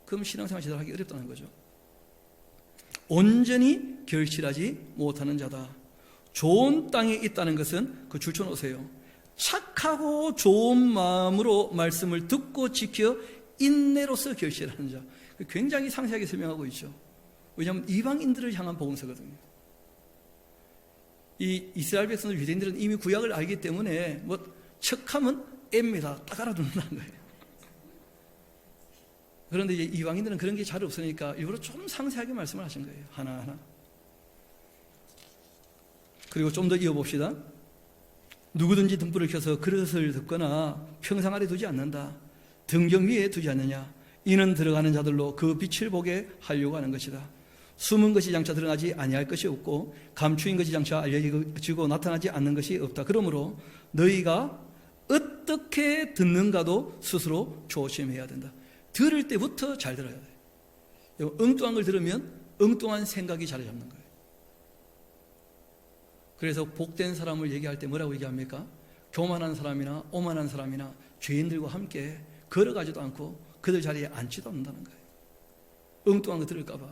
그럼 신앙생활 제대로 하기 어렵다는 거죠. 온전히 결실하지 못하는 자다. 좋은 땅에 있다는 것은 그 줄쳐놓으세요. 착하고 좋은 마음으로 말씀을 듣고 지켜 인내로서 결실하는 자. 굉장히 상세하게 설명하고 있죠. 왜냐하면 이방인들을 향한 복음서거든요. 이 이스라엘 백성들, 유대인들은 이미 구약을 알기 때문에 뭐 척하면 M에다 딱 알아둔다는 거예요. 그런데 이제 이방인들은 그런 게 잘 없으니까 일부러 좀 상세하게 말씀을 하신 거예요. 하나하나. 그리고 좀 더 이어봅시다. 누구든지 등불을 켜서 그릇을 덮거나 평상 아래 두지 않는다. 등경 위에 두지 않느냐. 이는 들어가는 자들로 그 빛을 보게 하려고 하는 것이다. 숨은 것이 장차 드러나지 아니할 것이 없고 감추인 것이 장차 알려지고 나타나지 않는 것이 없다. 그러므로 너희가 어떻게 듣는가도 스스로 조심해야 된다. 들을 때부터 잘 들어야 돼. 엉뚱한 걸 들으면 엉뚱한 생각이 자리 잡는 거예요. 그래서 복된 사람을 얘기할 때 뭐라고 얘기합니까? 교만한 사람이나 오만한 사람이나 죄인들과 함께 걸어가지도 않고 그들 자리에 앉지도 않는다는 거예요. 엉뚱한 거 들을까 봐,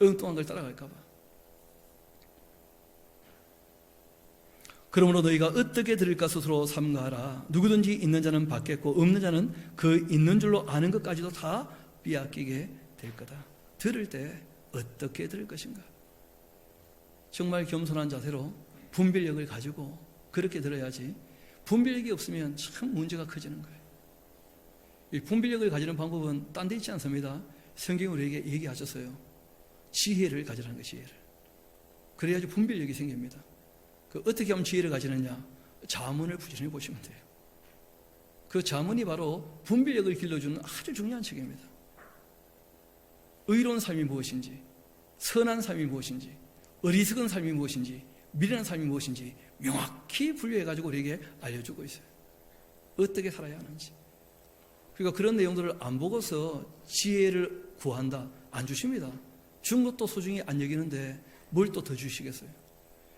엉뚱한 걸 따라갈까 봐. 그러므로 너희가 어떻게 들을까 스스로 삼가하라. 누구든지 있는 자는 받겠고 없는 자는 그 있는 줄로 아는 것까지도 다 빼앗기게 될 거다. 들을 때 어떻게 들을 것인가? 정말 겸손한 자세로 분별력을 가지고 그렇게 들어야지. 분별력이 없으면 참 문제가 커지는 거예요. 이 분별력을 가지는 방법은 딴 데 있지 않습니다. 성경이 우리에게 얘기하셨어요. 지혜를 가지라는 거예요. 지혜를. 그래야지 분별력이 생깁니다. 어떻게 하면 지혜를 가지느냐? 자문을 부지런히 보시면 돼요. 그 자문이 바로 분별력을 길러주는 아주 중요한 책입니다. 의로운 삶이 무엇인지, 선한 삶이 무엇인지, 어리석은 삶이 무엇인지, 미련한 삶이 무엇인지 명확히 분류해가지고 우리에게 알려주고 있어요. 어떻게 살아야 하는지. 그러니까 그런 내용들을 안 보고서 지혜를 구한다. 안 주십니다. 준 것도 소중히 안 여기는데 뭘 또 더 주시겠어요?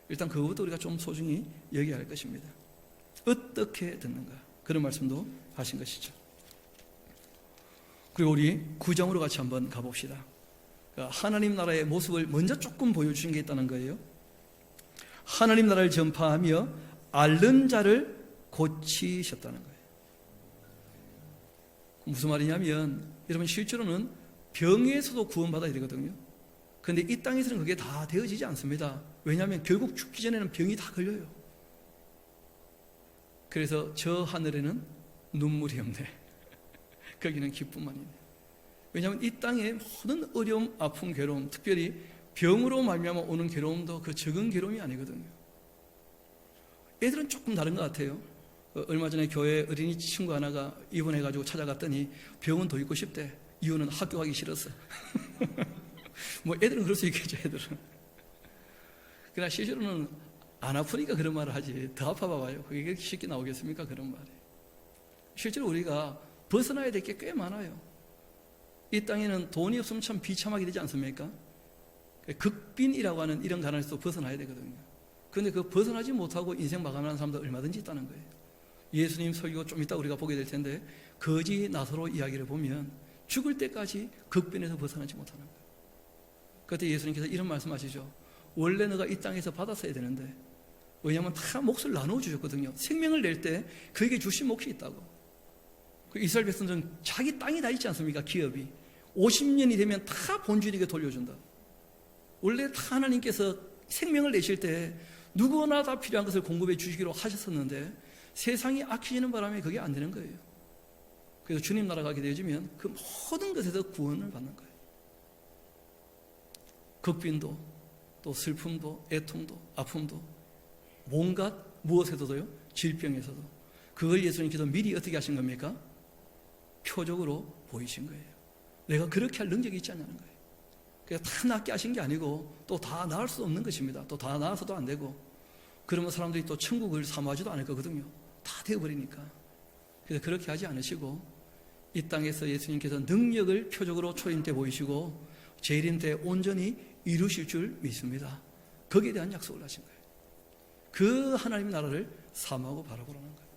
일단 그것부터 우리가 좀 소중히 여겨야 할 것입니다. 어떻게 듣는가? 그런 말씀도 하신 것이죠. 그리고 우리 9장으로 같이 한번 가봅시다. 하나님 나라의 모습을 먼저 조금 보여주신 게 있다는 거예요. 하나님 나라를 전파하며 앓는 자를 고치셨다는 거예요. 무슨 말이냐면 여러분 실제로는 병에서도 구원받아야 되거든요. 그런데 이 땅에서는 그게 다 되어지지 않습니다. 왜냐하면 결국 죽기 전에는 병이 다 걸려요. 그래서 저 하늘에는 눈물이 없네. 거기는 기쁨만이 있네. 왜냐하면 이 땅의 모든 어려움, 아픔, 괴로움, 특별히 병으로 말미암아 오는 괴로움도 그 적은 괴로움이 아니거든요. 애들은 조금 다른 것 같아요. 얼마 전에 교회 어린이 친구 하나가 입원해가지고 찾아갔더니 병원 더 있고 싶대. 이유는 학교 가기 싫었어. 뭐 애들은 그럴 수 있겠죠, 애들은. 그러나 실제로는 안 아프니까 그런 말을 하지. 더 아파봐봐요. 그게 그렇게 쉽게 나오겠습니까? 그런 말이. 실제로 우리가 벗어나야 될 게 꽤 많아요. 이 땅에는 돈이 없으면 참 비참하게 되지 않습니까? 극빈이라고 하는 이런 가난에서 벗어나야 되거든요. 그런데 그 벗어나지 못하고 인생 마감하는 사람도 얼마든지 있다는 거예요. 예수님 설교 좀 이따 우리가 보게 될 텐데 거지 나사로 이야기를 보면 죽을 때까지 극빈에서 벗어나지 못하는 거예요. 그때 예수님께서 이런 말씀하시죠. 원래 너가 이 땅에서 받았어야 되는데, 왜냐하면 다 몫을 나누어 주셨거든요. 생명을 낼 때 그에게 주신 몫이 있다고. 그 이스라엘 백성들은 자기 땅이 다 있지 않습니까? 기업이 50년이 되면 다 본주인에게 돌려준다. 원래 다 하나님께서 생명을 내실 때 누구나 다 필요한 것을 공급해 주시기로 하셨었는데 세상이 악해지는 바람에 그게 안 되는 거예요. 그래서 주님 나라 가게 되어지면 그 모든 것에서 구원을 받는 거예요. 극빈도 또 슬픔도 애통도 아픔도 뭔가 무엇에서도요? 질병에서도. 그걸 예수님께서 미리 어떻게 하신 겁니까? 표적으로 보이신 거예요. 내가 그렇게 할 능력이 있지 않냐는 거예요. 그러니까 다 낫게 하신 게 아니고 또 다 나을 수 없는 것입니다. 또 다 나아서도 안 되고 그러면 사람들이 또 천국을 사모하지도 않을 거거든요. 다 되어버리니까. 그래서 그렇게 하지 않으시고 이 땅에서 예수님께서 능력을 표적으로 초림 때 보이시고 재림 때 온전히 이루실 줄 믿습니다. 거기에 대한 약속을 하신 거예요. 그 하나님 나라를 사모하고 바라보라는 거예요.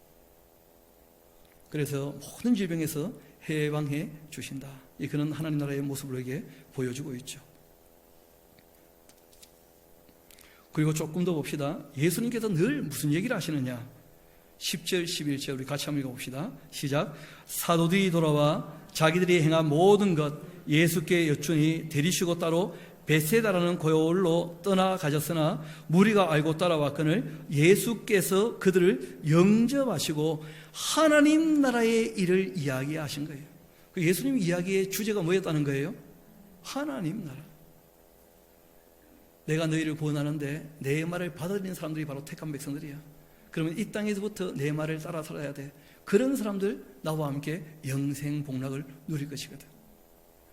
그래서 모든 질병에서 해방해 주신다. 이 그런 하나님 나라의 모습을 우리에게 보여주고 있죠. 그리고 조금 더 봅시다. 예수님께서 늘 무슨 얘기를 하시느냐? 10절, 11절 우리 같이 한번 읽어봅시다. 시작. 사도들이 돌아와 자기들이 행한 모든 것 예수께 여쭈니 데리시고 따로 베세다라는 고을로 떠나가셨으나 무리가 알고 따라왔거늘 예수께서 그들을 영접하시고 하나님 나라의 일을 이야기하신 거예요. 예수님 이야기의 주제가 뭐였다는 거예요? 하나님 나라. 내가 너희를 구원하는데 내 말을 받아들이는 사람들이 바로 택한 백성들이야. 그러면 이 땅에서부터 내 말을 따라 살아야 돼. 그런 사람들 나와 함께 영생 복락을 누릴 것이거든.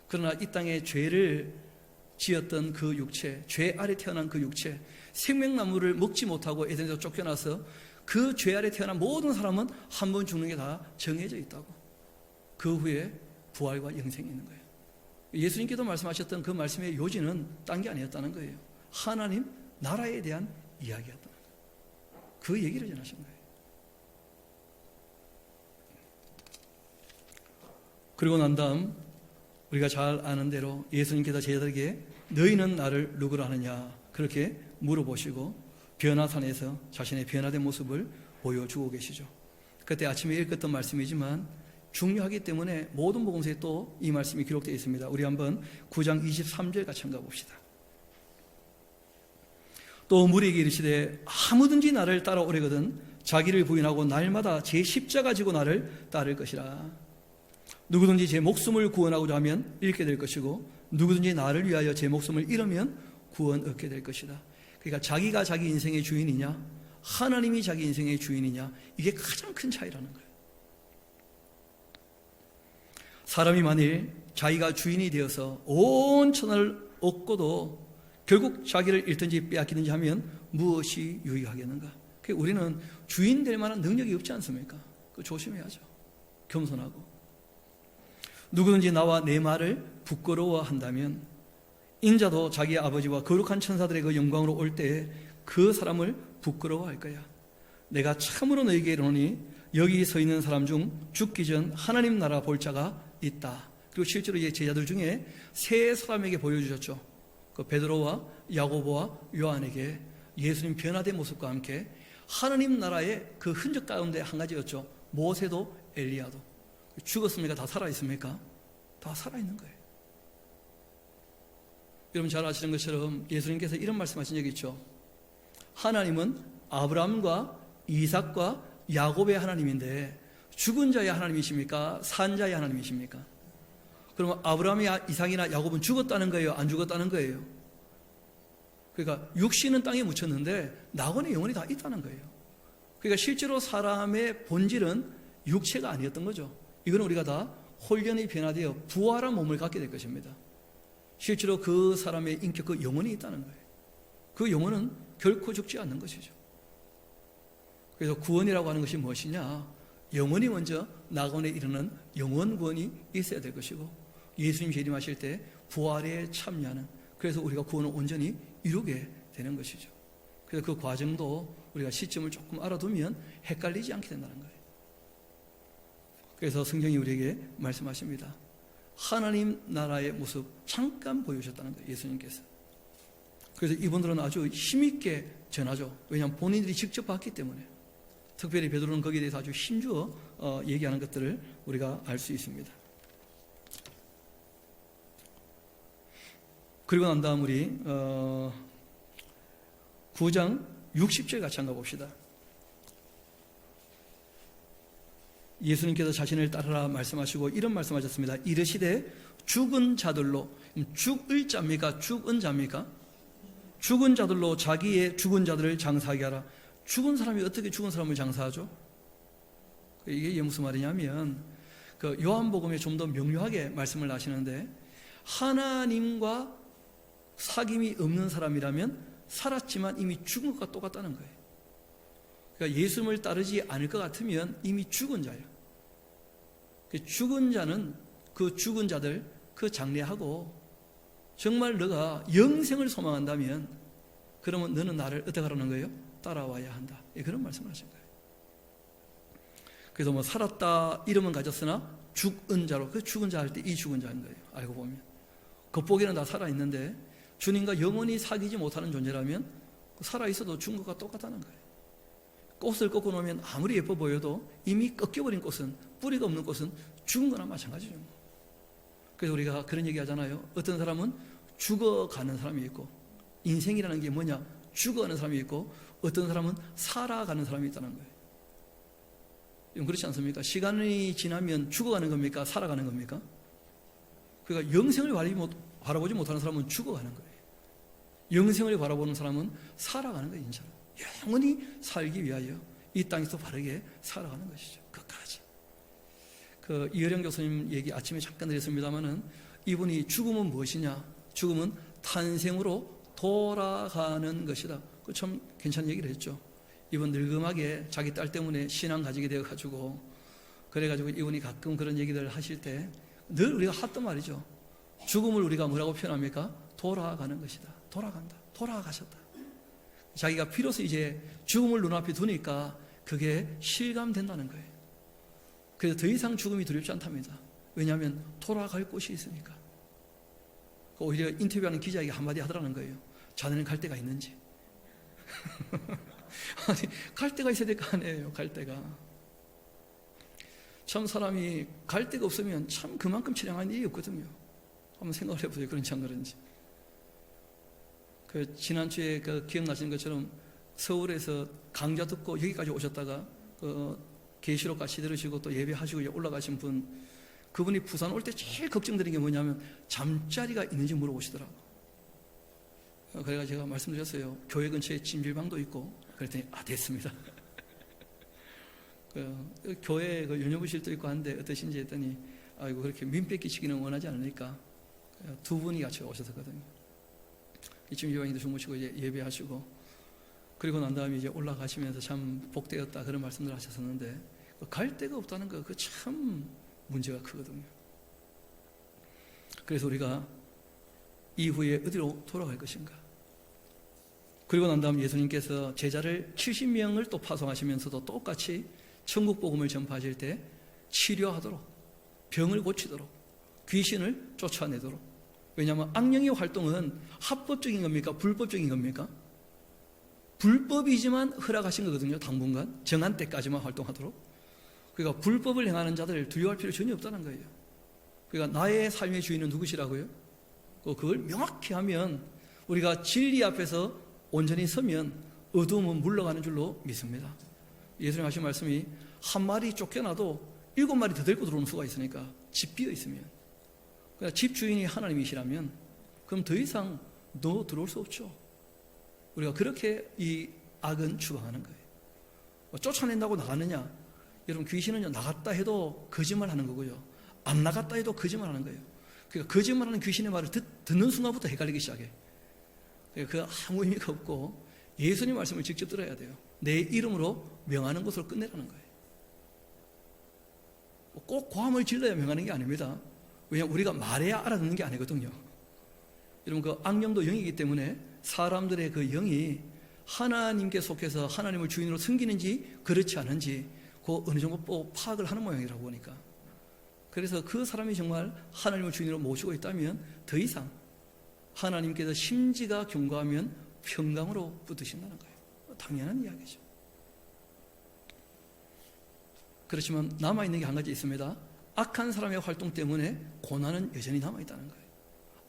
그러나 이 땅에 죄를 지었던 그 육체, 죄 아래 태어난 그 육체, 생명나무를 먹지 못하고 에덴에서 쫓겨나서 그 죄 아래 태어난 모든 사람은 한 번 죽는 게 다 정해져 있다고. 그 후에 부활과 영생이 있는 거예요. 예수님께서 말씀하셨던 그 말씀의 요지는 딴 게 아니었다는 거예요. 하나님 나라에 대한 이야기였다는 거예요. 그 얘기를 전하신 거예요. 그리고 난 다음 우리가 잘 아는 대로 예수님께서 제자들에게 너희는 나를 누구로 하느냐 그렇게 물어보시고 변화산에서 자신의 변화된 모습을 보여주고 계시죠. 그때 아침에 읽었던 말씀이지만 중요하기 때문에 모든 복음서에 또 이 말씀이 기록되어 있습니다. 우리 한번 9장 23절 같이 한번 봅시다. 또 무리에게 이르시되 아무든지 나를 따라오려거든 자기를 부인하고 날마다 제 십자가 지고 나를 따를 것이라. 누구든지 제 목숨을 구원하고자 하면 잃게 될 것이고 누구든지 나를 위하여 제 목숨을 잃으면 구원 얻게 될 것이다. 그러니까 자기가 자기 인생의 주인이냐 하나님이 자기 인생의 주인이냐 이게 가장 큰 차이라는 거예요. 사람이 만일 자기가 주인이 되어서 온 천하를 얻고도 결국 자기를 잃든지 빼앗기든지 하면 무엇이 유익하겠는가? 우리는 주인 될 만한 능력이 없지 않습니까? 그거 조심해야죠. 겸손하고. 누구든지 나와 내 말을 부끄러워한다면 인자도 자기 아버지와 거룩한 천사들의 그 영광으로 올 때에 그 사람을 부끄러워할 거야. 내가 참으로 너에게 이르노니 여기 서 있는 사람 중 죽기 전 하나님 나라 볼 자가 있다. 그리고 실제로 이 제자들 중에 세 사람에게 보여주셨죠. 그 베드로와 야고보와 요한에게 예수님 변화된 모습과 함께 하나님 나라의 그 흔적 가운데 한 가지였죠. 모세도 엘리야도. 죽었습니까? 다 살아있습니까? 다 살아있는 거예요. 여러분 잘 아시는 것처럼 예수님께서 이런 말씀하신 적이 있죠. 하나님은 아브라함과 이삭과 야곱의 하나님인데 죽은 자의 하나님이십니까? 산 자의 하나님이십니까? 그러면 아브라함이 이삭이나 야곱은 죽었다는 거예요? 안 죽었다는 거예요? 그러니까 육신은 땅에 묻혔는데 낙원의 영혼이 다 있다는 거예요. 그러니까 실제로 사람의 본질은 육체가 아니었던 거죠. 이거는 우리가 다 홀연히 변화되어 부활한 몸을 갖게 될 것입니다. 실제로 그 사람의 인격, 그 영혼이 있다는 거예요. 그 영혼은 결코 죽지 않는 것이죠. 그래서 구원이라고 하는 것이 무엇이냐? 영혼이 먼저 낙원에 이르는 영혼 구원이 있어야 될 것이고 예수님 재림하실 때 부활에 참여하는, 그래서 우리가 구원을 온전히 이루게 되는 것이죠. 그래서 그 과정도 우리가 시점을 조금 알아두면 헷갈리지 않게 된다는 거예요. 그래서 성경이 우리에게 말씀하십니다. 하나님 나라의 모습 잠깐 보여주셨다는 거예요, 예수님께서. 그래서 이분들은 아주 힘있게 전하죠. 왜냐하면 본인들이 직접 봤기 때문에. 특별히 베드로는 거기에 대해서 아주 힘주어 얘기하는 것들을 우리가 알 수 있습니다. 그리고 난 다음 우리 9장 60절 같이 한번 봅시다. 예수님께서 자신을 따르라 말씀하시고 이런 말씀하셨습니다. 이르시되 죽은 자들로, 죽을 자입니까? 죽은 자입니까? 죽은 자들로 자기의 죽은 자들을 장사하게 하라. 죽은 사람이 어떻게 죽은 사람을 장사하죠? 이게 무슨 말이냐면 그 요한복음에 좀 더 명료하게 말씀을 하시는데 하나님과 사귐이 없는 사람이라면 살았지만 이미 죽은 것과 똑같다는 거예요. 그러니까 예수님을 따르지 않을 것 같으면 이미 죽은 자예요. 죽은 자는 그 죽은 자들 그 장례하고 정말 너가 영생을 소망한다면 그러면 너는 나를 어떻게 하라는 거예요? 따라와야 한다. 그런 말씀을 하신 거예요. 그래서 뭐 살았다 이름은 가졌으나 죽은 자로, 그 죽은 자 할 때 이 죽은 자인 거예요. 알고 보면 겉보기에는 다 살아있는데 주님과 영원히 사귀지 못하는 존재라면 살아있어도 죽은 것과 똑같다는 거예요. 꽃을 꺾어 놓으면 아무리 예뻐 보여도 이미 꺾여버린 꽃은, 뿌리가 없는 꽃은 죽은 거나 마찬가지죠. 그래서 우리가 그런 얘기 하잖아요. 어떤 사람은 죽어가는 사람이 있고, 인생이라는 게 뭐냐? 죽어가는 사람이 있고, 어떤 사람은 살아가는 사람이 있다는 거예요. 그렇지 않습니까? 시간이 지나면 죽어가는 겁니까? 살아가는 겁니까? 그러니까 영생을 바라보지 못하는 사람은 죽어가는 거예요. 영생을 바라보는 사람은 살아가는 거예요. 인생은 영원히 살기 위하여 이 땅에서 바르게 살아가는 것이죠. 끝까지. 이어령 교수님 얘기 아침에 잠깐 드렸습니다마는, 이분이 죽음은 무엇이냐? 죽음은 탄생으로 돌아가는 것이다. 그 참 괜찮은 얘기를 했죠. 이분 늙음하게 자기 딸 때문에 신앙 가지게 되어가지고, 그래가지고 이분이 가끔 그런 얘기들 하실 때 늘 우리가 했던 말이죠. 죽음을 우리가 뭐라고 표현합니까? 돌아가는 것이다. 돌아간다. 돌아가셨다. 자기가 비로소 이제 죽음을 눈앞에 두니까 그게 실감된다는 거예요. 그래서 더 이상 죽음이 두렵지 않답니다. 왜냐하면 돌아갈 곳이 있으니까. 오히려 인터뷰하는 기자에게 한마디 하더라는 거예요. 자네는 갈 데가 있는지. 아니, 갈 데가 있어야 될 거 아니에요. 갈 데가. 참 사람이 갈 데가 없으면 참 그만큼 처량한 일이 없거든요. 한번 생각을 해보세요. 그런지 안 그런지. 지난주에 기억나시는 것처럼 서울에서 강좌 듣고 여기까지 오셨다가 계시록 같이 들으시고 또 예배하시고 올라가신 분, 그분이 부산 올 때 제일 걱정되는 게 뭐냐면 잠자리가 있는지 물어보시더라고요. 그래서 제가 말씀드렸어요. 교회 근처에 찜질방도 있고. 그랬더니 됐습니다. 교회 연휴부실도 있고 한데 어떠신지 했더니, 아이고 그렇게 민폐 끼치기는 원하지 않으니까 두 분이 같이 오셨거든요. 찜질방에도 주무시고 이제 예배하시고, 그리고 난 다음에 이제 올라가시면서 참 복되었다 그런 말씀들 하셨었는데, 갈 데가 없다는 거, 그 참 문제가 크거든요. 그래서 우리가 이후에 어디로 돌아갈 것인가? 그리고 난 다음 예수님께서 제자를 70명을 또 파송하시면서도 똑같이 천국 복음을 전파하실 때 치료하도록, 병을 고치도록, 귀신을 쫓아내도록. 왜냐하면 악령의 활동은 합법적인 겁니까? 불법적인 겁니까? 불법이지만 허락하신 거거든요. 당분간 정한 때까지만 활동하도록. 그러니까 불법을 행하는 자들을 두려워할 필요 전혀 없다는 거예요. 그러니까 나의 삶의 주인은 누구시라고요? 그걸 명확히 하면, 우리가 진리 앞에서 온전히 서면 어두움은 물러가는 줄로 믿습니다. 예수님 하신 말씀이, 한 마리 쫓겨나도 7마리 더 데리고 들어오는 수가 있으니까, 집 비어 있으면. 그러니까 집 주인이 하나님이시라면 그럼 더 이상 너 들어올 수 없죠. 우리가 그렇게 이 악은 추방하는 거예요. 쫓아낸다고 나가느냐? 여러분, 귀신은요, 나갔다 해도 거짓말하는 거고요, 안 나갔다 해도 거짓말하는 거예요. 그러니까 거짓말하는 귀신의 말을 듣는 순간부터 헷갈리기 시작해. 그러니까 그 아무 의미가 없고 예수님 말씀을 직접 들어야 돼요. 내 이름으로 명하는 것으로 끝내라는 거예요. 꼭 고함을 질러야 명하는 게 아닙니다. 왜냐하면 우리가 말해야 알아듣는 게 아니거든요. 여러분, 악령도 영이기 때문에 사람들의 영이 하나님께 속해서 하나님을 주인으로 섬기는지 그렇지 않은지 어느 정도 파악을 하는 모양이라고 보니까, 그래서 그 사람이 정말 하나님을 주인으로 모시고 있다면 더 이상 하나님께서 심지가 경고하면 평강으로 붙으신다는 거예요. 당연한 이야기죠. 그렇지만 남아있는 게 한 가지 있습니다. 악한 사람의 활동 때문에 고난은 여전히 남아있다는 거예요.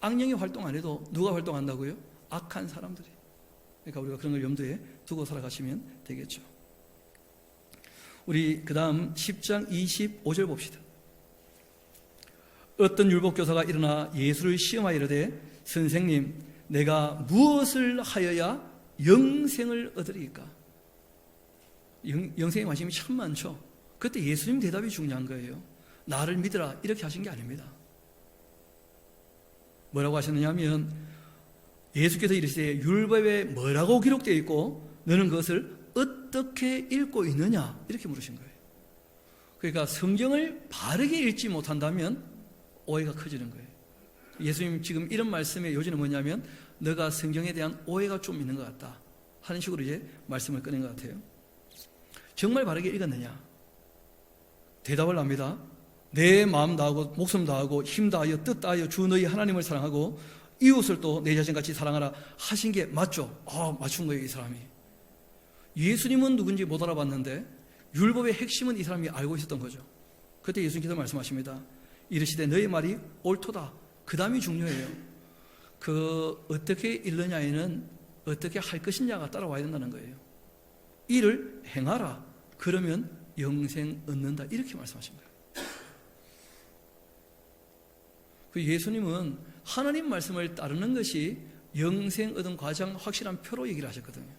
악령이 활동 안 해도 누가 활동한다고요? 악한 사람들이. 그러니까 우리가 그런 걸 염두에 두고 살아가시면 되겠죠. 우리 그 다음 10장 25절 봅시다. 어떤 율법교사가 일어나 예수를 시험하여 이르되, 선생님, 내가 무엇을 하여야 영생을 얻으리까? 영생의 관심이 참 많죠. 그때 예수님 대답이 중요한 거예요. 나를 믿으라, 이렇게 하신 게 아닙니다. 뭐라고 하셨느냐 하면, 예수께서 이르시되 율법에 뭐라고 기록되어 있고 너는 그것을 어떻게 읽고 있느냐, 이렇게 물으신 거예요. 그러니까 성경을 바르게 읽지 못한다면 오해가 커지는 거예요. 예수님 지금 이런 말씀의 요지는 뭐냐면, 너가 성경에 대한 오해가 좀 있는 것 같다 하는 식으로 이제 말씀을 꺼낸 것 같아요. 정말 바르게 읽었느냐? 대답을 합니다. 내 마음 다하고 목숨 다하고 힘 다하여 뜻 다하여 주 너희 하나님을 사랑하고 이웃을 또 내 자신같이 사랑하라 하신 게 맞죠? 맞춘 거예요, 이 사람이. 예수님은 누군지 못 알아봤는데 율법의 핵심은 이 사람이 알고 있었던 거죠. 그때 예수님께서 말씀하십니다. 이르시되 너의 말이 옳도다. 그 다음이 중요해요. 어떻게 일느냐에는 어떻게 할 것이냐가 따라와야 된다는 거예요. 이를 행하라. 그러면 영생 얻는다. 이렇게 말씀하신 거예요. 예수님은 하나님 말씀을 따르는 것이 영생 얻은 가장 확실한 표로 얘기를 하셨거든요.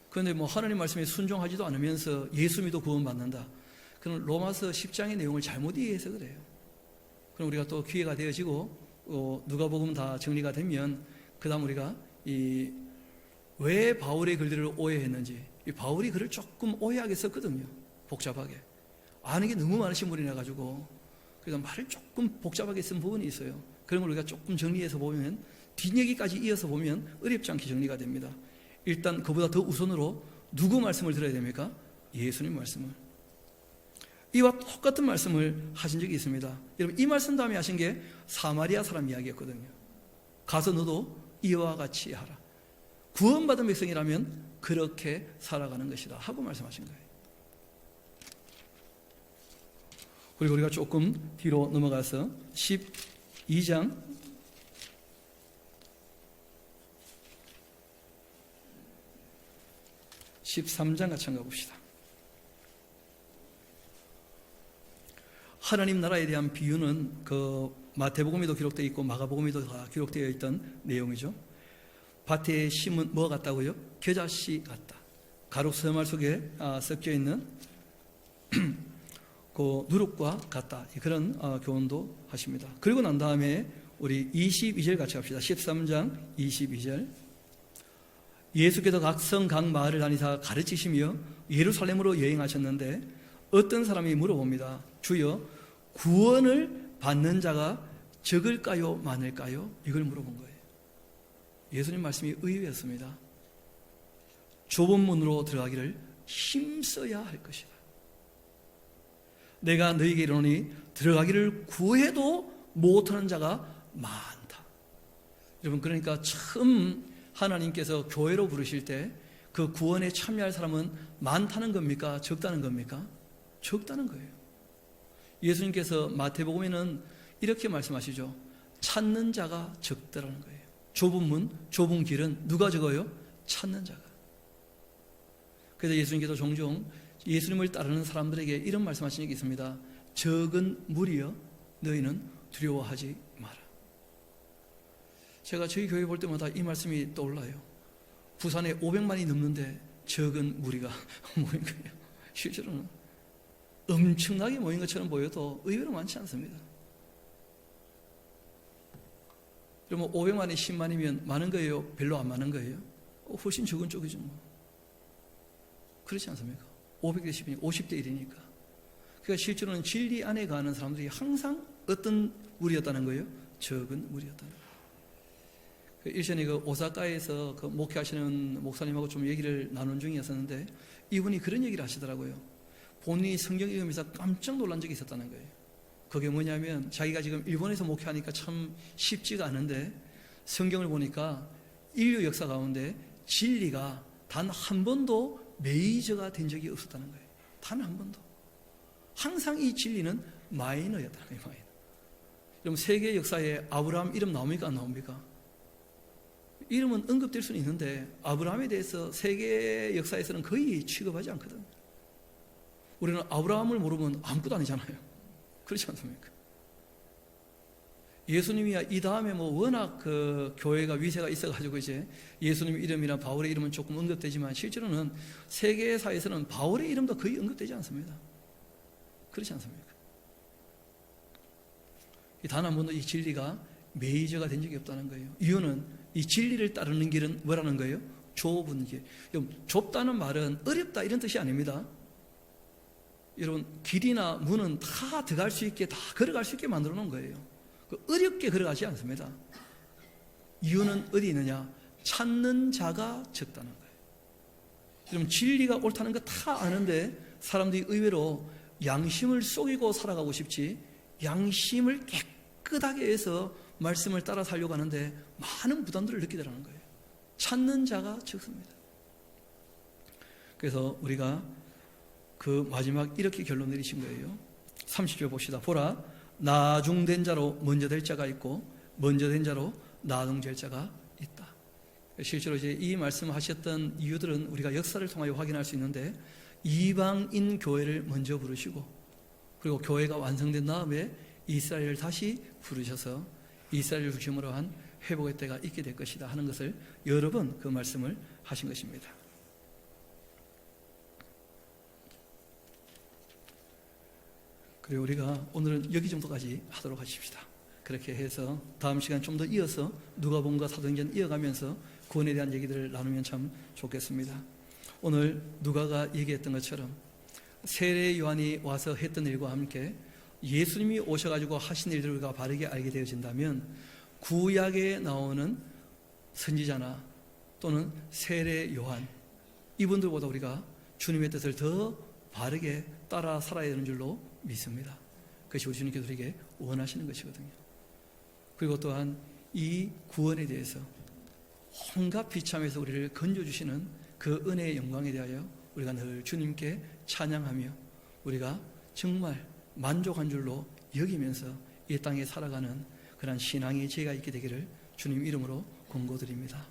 그런데 하나님 말씀에 순종하지도 않으면서 예수 믿어 구원받는다. 그럼 로마서 10장의 내용을 잘못 이해해서 그래요. 그럼 우리가 또 기회가 되어지고 누가복음 다 정리가 되면 그 다음 우리가 왜 바울의 글들을 오해했는지, 바울이 글을 조금 오해하게 썼거든요. 복잡하게. 아는 게 너무 많으신 분이라 가지고 그래서 말을 조금 복잡하게 쓴 부분이 있어요. 그런 걸 우리가 조금 정리해서 보면 뒷얘기까지 이어서 보면 어렵지 않게 정리가 됩니다. 일단 그보다 더 우선으로 누구 말씀을 들어야 됩니까? 예수님 말씀을. 이와 똑같은 말씀을 하신 적이 있습니다. 여러분, 이 말씀 다음에 하신 게 사마리아 사람 이야기였거든요. 가서 너도 이와 같이 하라. 구원받은 백성이라면 그렇게 살아가는 것이다 하고 말씀하신 거예요. 그리고 우리가 조금 뒤로 넘어가서 12장 13장 같이 한번 봅시다. 하나님 나라에 대한 비유는 마태복음에도 기록되어 있고 마가복음에도 다 기록되어 있던 내용이죠. 밭에 심은 뭐 같다고요? 겨자씨 같다. 가로세말 속에 섞여 있는 그 누룩과 같다. 그런 교훈도 하십니다. 그리고 난 다음에 우리 22절 같이 합시다. 13장 22절. 예수께서 각 성 각 마을을 다니사 가르치시며 예루살렘으로 여행하셨는데 어떤 사람이 물어봅니다. 주여, 구원을 받는 자가 적을까요 많을까요? 이걸 물어본 거예요. 예수님 말씀이 의외였습니다. 좁은 문으로 들어가기를 힘써야 할 것이다. 내가 너희에게 이르노니 들어가기를 구해도 못하는 자가 많다. 여러분, 그러니까 처음 하나님께서 교회로 부르실 때 그 구원에 참여할 사람은 많다는 겁니까? 적다는 겁니까? 적다는 거예요. 예수님께서 마태복음에는 이렇게 말씀하시죠. 찾는 자가 적더라는 거예요. 좁은 문, 좁은 길은 누가 적어요? 찾는 자가. 그래서 예수님께서 종종 예수님을 따르는 사람들에게 이런 말씀하신 적이 있습니다. 적은 무리여 너희는 두려워하지 마라. 제가 저희 교회 볼 때마다 이 말씀이 떠올라요. 부산에 500만이 넘는데 적은 무리가 모인 거예요. 실제로는 엄청나게 모인 것처럼 보여도 의외로 많지 않습니다. 그러면 500만이 10만이면 많은 거예요? 별로 안 많은 거예요? 훨씬 적은 쪽이죠. 그렇지 않습니까? 500대 10이니까 50대 1이니까. 그러니까 실제로는 진리 안에 가는 사람들이 항상 어떤 무리였다는 거예요? 적은 무리였다는 거예요. 일전에 오사카에서 목회하시는 목사님하고 좀 얘기를 나눈 중이었었는데 이분이 그런 얘기를 하시더라고요. 본인이 성경 읽으면서 깜짝 놀란 적이 있었다는 거예요. 그게 뭐냐면 자기가 지금 일본에서 목회하니까 참 쉽지가 않은데 성경을 보니까 인류 역사 가운데 진리가 단 한 번도 메이저가 된 적이 없었다는 거예요. 단 한 번도. 항상 이 진리는 마이너였다는 거예요. 마이너. 그럼 세계 역사에 아브라함 이름 나옵니까? 안 나옵니까? 이름은 언급될 수는 있는데 아브라함에 대해서 세계 역사에서는 거의 취급하지 않거든요. 우리는 아브라함을 모르면 아무것도 아니잖아요. 그렇지 않습니까? 예수님이 이 다음에 워낙 교회가 위세가 있어가지고 이제 예수님 이름이나 바울의 이름은 조금 언급되지만 실제로는 세계사에서는 바울의 이름도 거의 언급되지 않습니다. 그렇지 않습니까? 단 한 번도 이 진리가 메이저가 된 적이 없다는 거예요. 이유는 이 진리를 따르는 길은 뭐라는 거예요? 좁은 길. 좁다는 말은 어렵다 이런 뜻이 아닙니다. 여러분, 길이나 문은 다 들어갈 수 있게, 다 걸어갈 수 있게 만들어 놓은 거예요. 어렵게 걸어가지 않습니다. 이유는 어디 있느냐? 찾는 자가 적다는 거예요. 여러분, 진리가 옳다는 거 다 아는데 사람들이 의외로 양심을 속이고 살아가고 싶지 양심을 깨끗하게 해서 말씀을 따라 살려고 하는데 많은 부담들을 느끼더라는 거예요. 찾는 자가 적습니다. 그래서 우리가 그 마지막 이렇게 결론 내리신 거예요. 30절 봅시다. 보라, 나중된 자로 먼저 될 자가 있고 먼저 된 자로 나동절자가 있다. 실제로 이제 이 말씀하셨던 이유들은 우리가 역사를 통하여 확인할 수 있는데, 이방인 교회를 먼저 부르시고, 그리고 교회가 완성된 다음에 이스라엘을 다시 부르셔서 이스라엘을 중심으로 한 회복의 때가 있게 될 것이다 하는 것을 여러 번 그 말씀을 하신 것입니다. 그리고 우리가 오늘은 여기 정도까지 하도록 하십시다. 그렇게 해서 다음 시간 좀 더 이어서 누가복음과 사도행전 이어가면서 구원에 대한 얘기들을 나누면 참 좋겠습니다. 오늘 누가가 얘기했던 것처럼 세례 요한이 와서 했던 일과 함께 예수님이 오셔가지고 하신 일들을 우리가 바르게 알게 되어진다면, 구약에 나오는 선지자나 또는 세례 요한, 이분들보다 우리가 주님의 뜻을 더 바르게 따라 살아야 되는 줄로 믿습니다. 그것이 우리 주님께서 우리에게 원하시는 것이거든요. 그리고 또한 이 구원에 대해서 온갖 비참에서 우리를 건져주시는 그 은혜의 영광에 대하여 우리가 늘 주님께 찬양하며 우리가 정말 만족한 줄로 여기면서 이 땅에 살아가는 그런 신앙의 지혜가 있게 되기를 주님 이름으로 권고드립니다.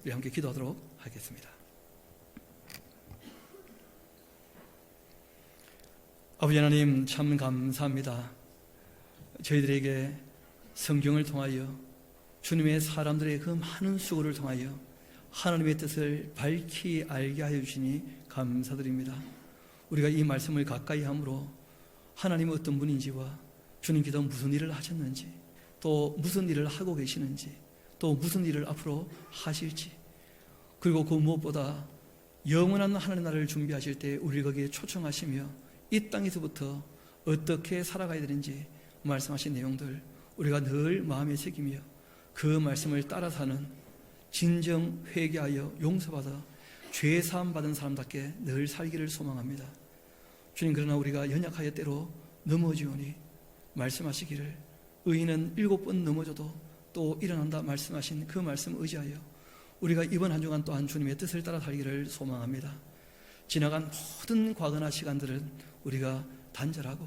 우리 함께 기도하도록 하겠습니다. 아버지 하나님, 참 감사합니다. 저희들에게 성경을 통하여 주님의 사람들의 그 많은 수고를 통하여 하나님의 뜻을 밝히 알게 하여 주시니 감사드립니다. 우리가 이 말씀을 가까이 함으로 하나님은 어떤 분인지와 주님께서 무슨 일을 하셨는지, 또 무슨 일을 하고 계시는지, 또 무슨 일을 앞으로 하실지, 그리고 그 무엇보다 영원한 하나님 나라를 준비하실 때 우리를 거기에 초청하시며 이 땅에서부터 어떻게 살아가야 되는지 말씀하신 내용들 우리가 늘 마음에 새기며 그 말씀을 따라 사는 진정 회개하여 용서받아 죄사함 받은 사람답게 늘 살기를 소망합니다. 주님, 그러나 우리가 연약하여 때로 넘어지오니 말씀하시기를 의인은 7번 넘어져도 또 일어난다 말씀하신 그 말씀 의지하여 우리가 이번 한 주간 또한 주님의 뜻을 따라 살기를 소망합니다. 지나간 모든 과거나 시간들은 우리가 단절하고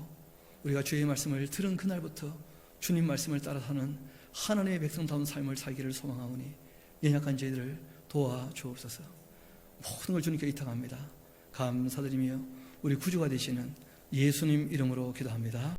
우리가 주의 말씀을 들은 그날부터 주님 말씀을 따라 사는 하나님의 백성다운 삶을 살기를 소망하오니 연약한 저희들을 도와주옵소서. 모든 걸 주님께 의탁합니다. 감사드리며 우리 구주가 되시는 예수님 이름으로 기도합니다.